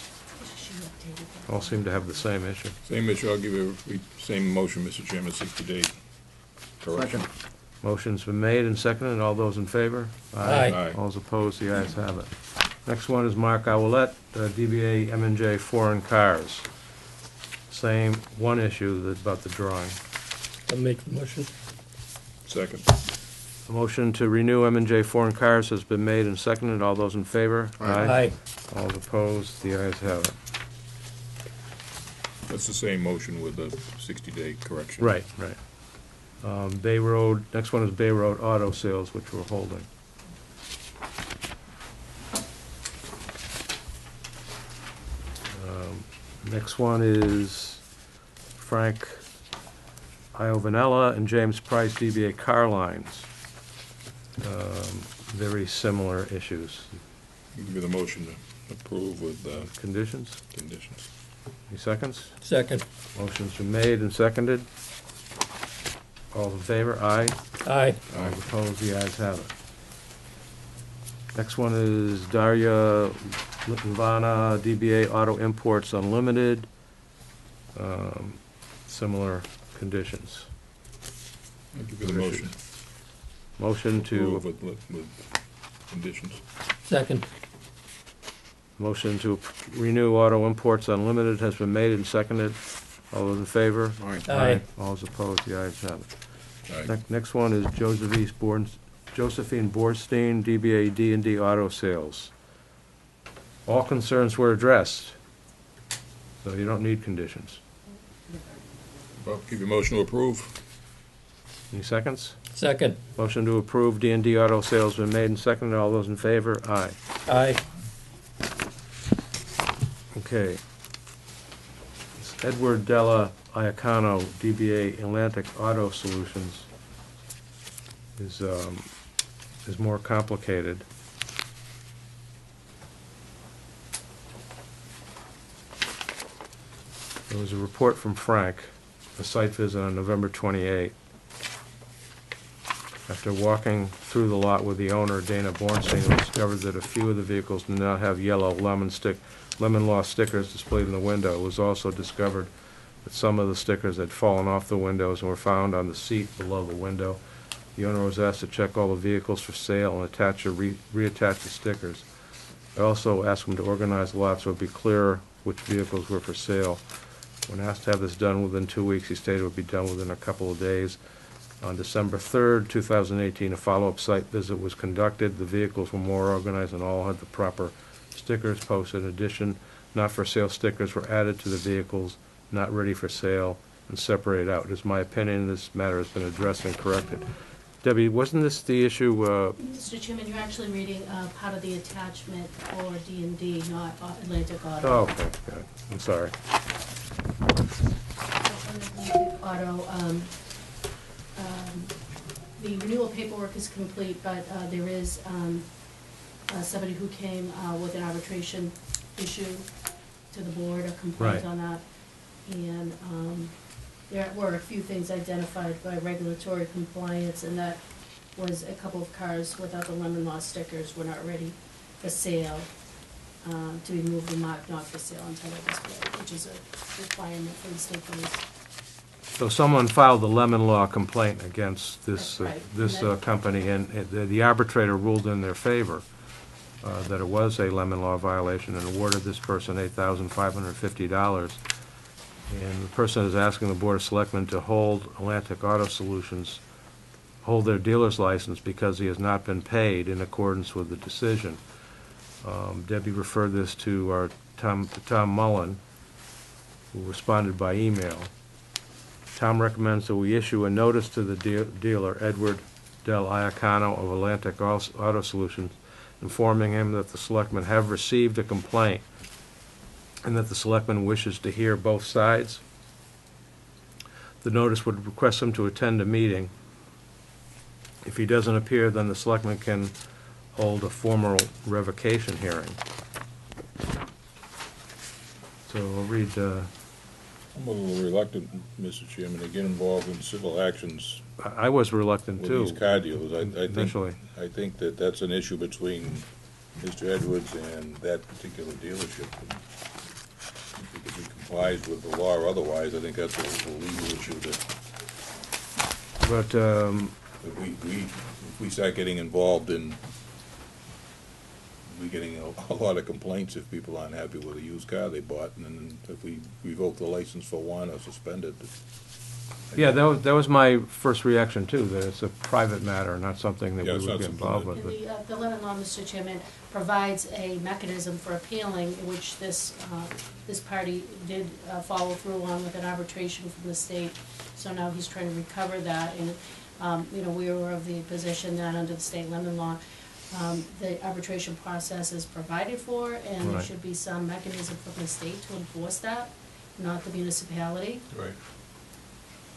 She updated that. All seem to have the same issue. Same issue, I'll give you same motion, Mr. Chairman, 60-day correction. Second. Motion's been made and seconded. All those in favor? Aye. Aye. All those opposed, the ayes have it. Next one is Mark Owlett, DBA M&J Foreign Cars. Same, one issue about the drawing. I'll make the motion. Second. A motion to renew M&J Foreign Cars has been made and seconded. All those in favor? Aye. All opposed, the ayes have it. That's the same motion with the 60-day correction. Right. Bay Road, next one is Bay Road Auto Sales, which we're holding. Next one is Frank Iovanella and James Price, DBA Car Lines. Very similar issues. I'll give you the motion to approve with Conditions? conditions. Any seconds? Second. Motion's been made and seconded. All in favor? Aye. Aye. All opposed, the ayes have it. Next one is Daria Litvana, DBA Auto Imports Unlimited. Similar conditions. I'll give you the motion. Motion to, Approve with conditions. Second. motion to renew Auto Imports Unlimited has been made and seconded. All those in favor? Aye. All those opposed? The ayes have it. Aye. Next one is Josephine Borstein, DBA D&D Auto Sales. All concerns were addressed, so you don't need conditions. Well, keep your motion to approve. Any seconds? Second. Motion to approve D&D Auto Sales been made and seconded. All those in favor? Aye. Aye. Okay. It's Edward Della Iacano, DBA Atlantic Auto Solutions, is more complicated. There was a report from Frank, a site visit on November 28. After walking through the lot with the owner, Dana Bornstein, he discovered that a few of the vehicles did not have yellow lemon law stickers displayed in the window. It was also discovered that some of the stickers had fallen off the windows and were found on the seat below the window. The owner was asked to check all the vehicles for sale and attach or reattach the stickers. I also asked him to organize the lot so it would be clearer which vehicles were for sale. When asked to have this done within 2 weeks, he stated it would be done within a couple of days. On December 3rd, 2018, a follow-up site visit was conducted. The vehicles were more organized and all had the proper stickers posted. In addition, not for sale stickers were added to the vehicles, not ready for sale, and separated out. It is my opinion this matter has been addressed and corrected. Debbie, wasn't this the issue? Mr. Chairman, you're actually reading part of the attachment for D&D, not Atlantic Auto. Oh, okay, good. I'm sorry. Auto, the renewal paperwork is complete, but there is somebody who came with an arbitration issue to the board, a complaint Right. on that. And there were a few things identified by regulatory compliance, and that was a couple of cars without the lemon law stickers were not ready for sale, to be moved and marked not for sale on title display, which is a requirement for the state police. So someone filed a lemon law complaint against this, That's right. this And that- company, and the arbitrator ruled in their favor that it was a lemon law violation and awarded this person $8,550. And the person is asking the Board of Selectmen to hold Atlantic Auto Solutions, hold their dealer's license because he has not been paid in accordance with the decision. Debbie referred this to our Tom Mullen, who responded by email. Tom recommends that we issue a notice to the dealer, Edward Del Iacano of Atlantic Auto Solutions, informing him that the Selectmen have received a complaint and that the Selectman wishes to hear both sides. The notice would request him to attend a meeting. If he doesn't appear, then the Selectman can hold a formal revocation hearing. So I'll read, I'm a little reluctant, Mr. Chairman, to get involved in civil actions I was reluctant with too. these car dealers. Initially. I think that that's an issue between Mr. Edwards and that particular dealership. If he complies with the law otherwise, I think that's a legal issue that But, if we start getting involved in, we're getting a lot of complaints if people aren't happy with a used car they bought, and then if we revoke the license for one or suspend it. yeah, that was my first reaction too, that it's a private matter, not something that Yeah, we it's would not get something involved that- with. And But the lemon law, Mr. Chairman, provides a mechanism for appealing, which this party did follow through on with an arbitration from the state. So now he's trying to recover that, and, we were of the position that under the state lemon law, the arbitration process is provided for, and there Right. should be some mechanism from the state to enforce that, not the municipality. Right.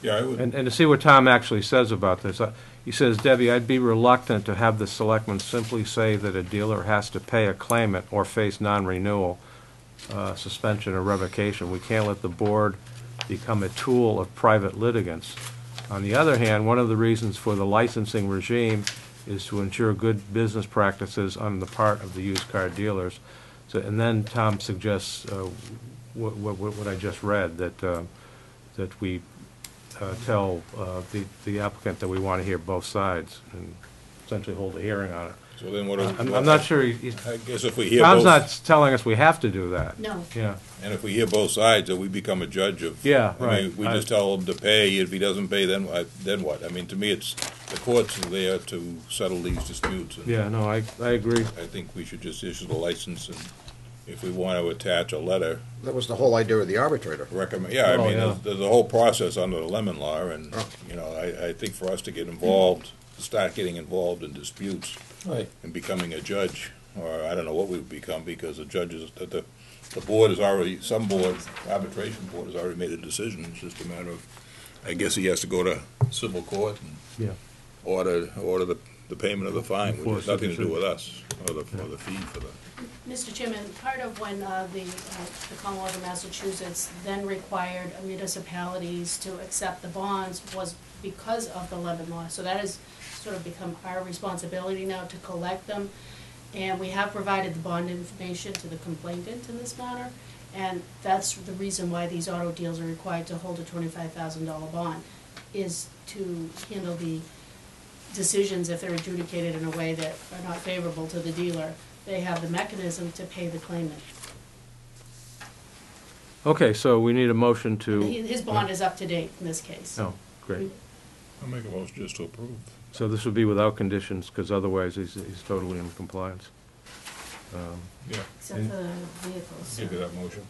Yeah, I would. And to see what Tom actually says about this, he says, Debbie, I'd be reluctant to have the Selectmen simply say that a dealer has to pay a claimant or face non-renewal, suspension or revocation. We can't let the board become a tool of private litigants. On the other hand, one of the reasons for the licensing regime is to ensure good business practices on the part of the used car dealers. So, and then Tom suggests what I just read, that we tell the applicant that we want to hear both sides. And essentially hold a hearing on it. So then what? I'm not sure, I guess if we hear Tom's both, not telling us we have to do that. No. Yeah, and if we hear both sides, then we become a judge of. Yeah, I mean, right. we just tell him to pay. If he doesn't pay, then what? I mean, to me, it's the courts are there to settle these disputes. And yeah, no, I agree. I think we should just issue the license, and if we want to attach a letter, That was the whole idea of the arbitrator. recommend. Yeah, I Oh, mean, yeah. there's a whole process under the lemon law, and Oh. you know, I think for us to get involved, start getting involved in disputes Right. and becoming a judge, or I don't know what we would become, because the judges, the board has already, some board, arbitration board has already made a decision. It's just a matter of, I guess he has to go to civil court and Yeah. order the payment of the fine, which has Enforce nothing the to do with us, or the fee for the. Mr. Chairman, part of when the Commonwealth of Massachusetts then required municipalities to accept the bonds was because of the lemon law. So that has sort of become our responsibility now to collect them. And we have provided the bond information to the complainant in this matter. And that's the reason why these auto deals are required to hold a $25,000 bond, is to handle the decisions if they're adjudicated in a way that are not favorable to the dealer. They have the mechanism to pay the claimant. Okay, so we need a motion to. His bond is up to date in this case. Oh, great. I'll make a motion just to approve. So this would be without conditions, because otherwise he's totally in compliance. Yeah, Except for the vehicles. give you that motion.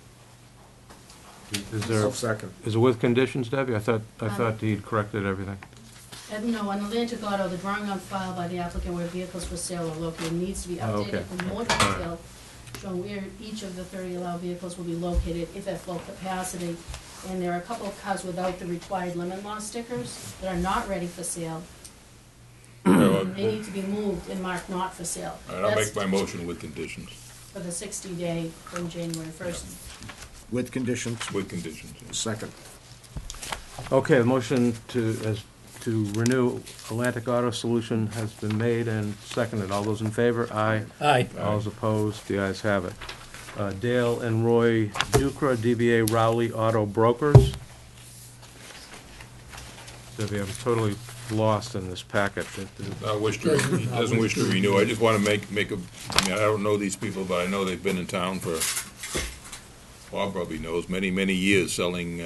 Is there, Second. is it with conditions, Debbie? I thought he'd corrected everything. No, on Atlantic Auto, the drawing on file by the applicant where vehicles for sale are located needs to be Oh, okay. updated in more detail, showing where each of the 30 allowed vehicles will be located if at full capacity. And there are a couple of cars without the required lemon law stickers that are not ready for sale. And they need to be moved and marked not for sale. All right, I'll That's make my motion with conditions, for the 60-day from January 1st. With conditions. with conditions. Second. Okay, the motion to renew Atlantic Auto Solution has been made and seconded. All those in favor? Aye. Aye. All those opposed? The ayes have it. Dale and Roy Ducra, DBA Rowley Auto Brokers. Debbie, I'm totally lost in this packet. He doesn't wish to renew. I just want to make a, I mean, I don't know these people, but I know they've been in town for, Bob probably knows, many, many years selling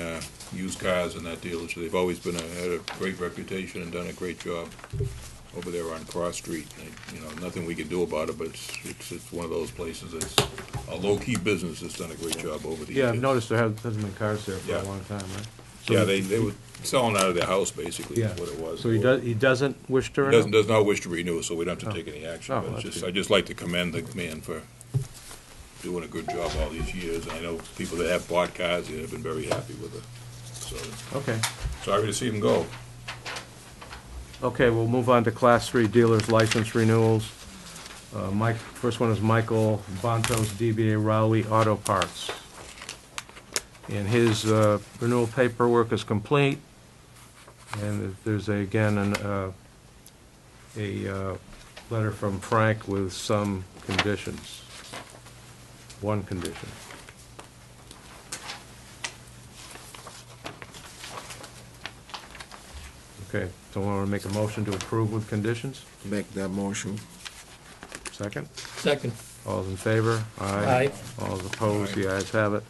used cars in that dealership. They've always had a great reputation and done a great job over there on Cross Street. You know, nothing we can do about it, but it's one of those places that's a low-key business that's done a great job over the years. Yeah, I've noticed there hasn't been cars there for Yeah. a long time, right? So Yeah, they were selling out of their house, basically, Yeah. is what it was. So he doesn't wish to He renew? does not wish to renew, so we don't have to take any action. Oh, But it's that's just, good. I just like to commend the man for doing a good job all these years. I know people that have bought cars, they have been very happy with it. So, Okay. sorry to see him go. Okay, we'll move on to Class 3 dealers license renewals. First one is Michael Bontos, DBA Rowley Auto Parts. And his renewal paperwork is complete. And there's again a letter from Frank with some conditions. One condition. Okay, so I want to make a motion to approve with conditions? Make that motion. Second? Second. All those in favor? Aye. All those opposed? The ayes have it.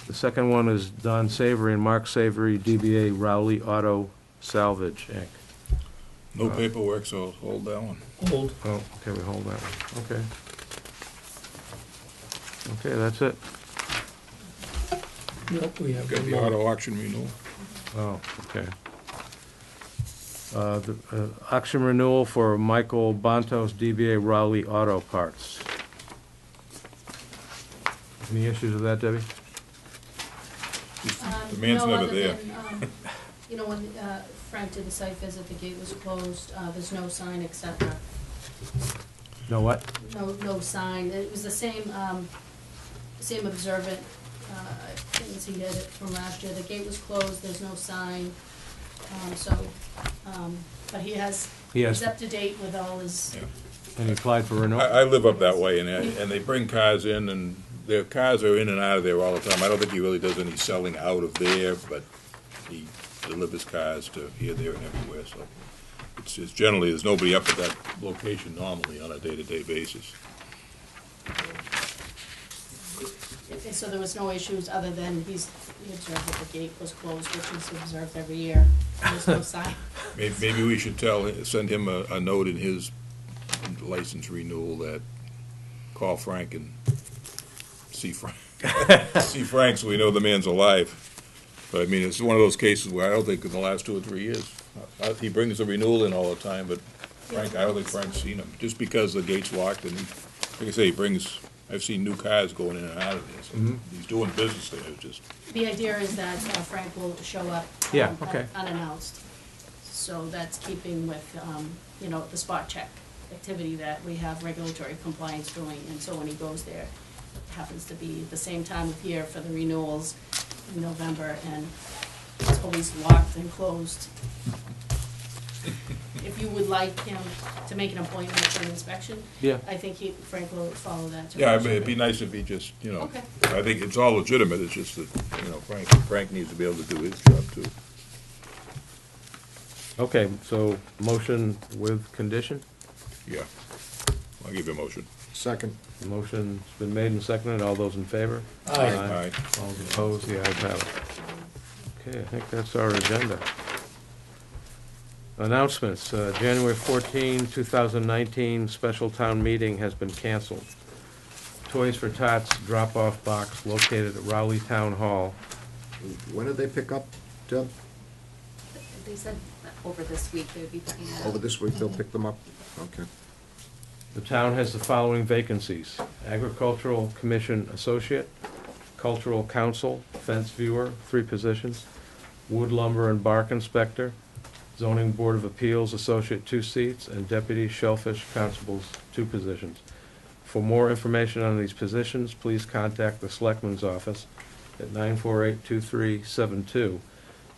The second one is Don Savory and Mark Savory, DBA Rowley Auto Salvage, Inc. No paperwork, so hold that one. Hold. Oh, okay, we hold that one. Okay. Okay, that's it. Nope, we have Got one the more. auto auction renewal. Oh, okay. The auction renewal for Michael Bontos, DBA Rowley Auto Parts. Any issues with that, Debbie? The man's No, never other there. than, you know, when Frank did the site visit, the gate was closed, there's no sign, et cetera. No what? No sign, it was the same observant, things he did it from last year, the gate was closed, there's no sign, but he's up to date with all his, Yeah. And he applied for renewal? I live up that way, and they bring cars in, and their cars are in and out of there all the time. I don't think he really does any selling out of there, but he delivers cars to here, there, and everywhere, so. it's just generally, there's nobody up at that location normally on a day-to-day basis. So there was no issues other than he observed that the gate was closed, which is observed every year. There's no sign. Maybe we should send him a note in his license renewal that call Frank and see Frank. See Frank so we know the man's alive. But I mean, it's one of those cases where I don't think in the last 2 or 3 years, he brings a renewal in all the time, but Frank, I don't think Frank's seen him. Just because the gate's locked and, like I say, I've seen new cars going in and out of there, so he's doing business there, it's just. The idea is that Frank will show up. Yeah, okay. Unannounced. So that's keeping with, the spot check activity that we have regulatory compliance doing. And so when he goes there, it happens to be the same time of year for the renewals in November, and it's always locked and closed. If you would like him to make an appointment for an inspection, Yeah. I think Frank will follow that. Yeah, I mean, it'd be nice if he just, Okay. I think it's all legitimate, it's just that, Frank needs to be able to do his job too. Okay, so motion with condition? Yeah. I'll give you a motion. Second. Motion's been made and seconded. All those in favor? Aye. Aye. All those opposed? The ayes have it. Okay, I think that's our agenda. Announcements. January 14, 2019 special town meeting has been canceled. Toys for Tots drop-off box located at Rowley Town Hall. When did they pick up, Deb? They said that over this week they would be picking it up. Over this week they'll pick them up? Okay. The town has the following vacancies: Agricultural Commission Associate, Cultural Council, Fence Viewer, 3 positions, Wood Lumber and Bark Inspector, Zoning Board of Appeals Associate, 2 seats, and Deputy Shellfish Constables, 2 positions. For more information on these positions, please contact the Selectmen's office at 948-2372.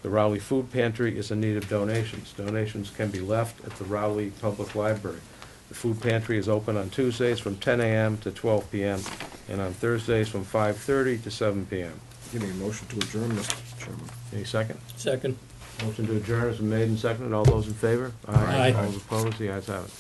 The Rowley Food Pantry is in need of donations. Donations can be left at the Rowley Public Library. The food pantry is open on Tuesdays from 10 a.m. to 12 p.m. and on Thursdays from 5:30 to 7 p.m. Give me a motion to adjourn, Mr. Chairman. Any second? Second. Motion to adjourn has been made and seconded. All those in favor? Aye. All those opposed? The ayes have it.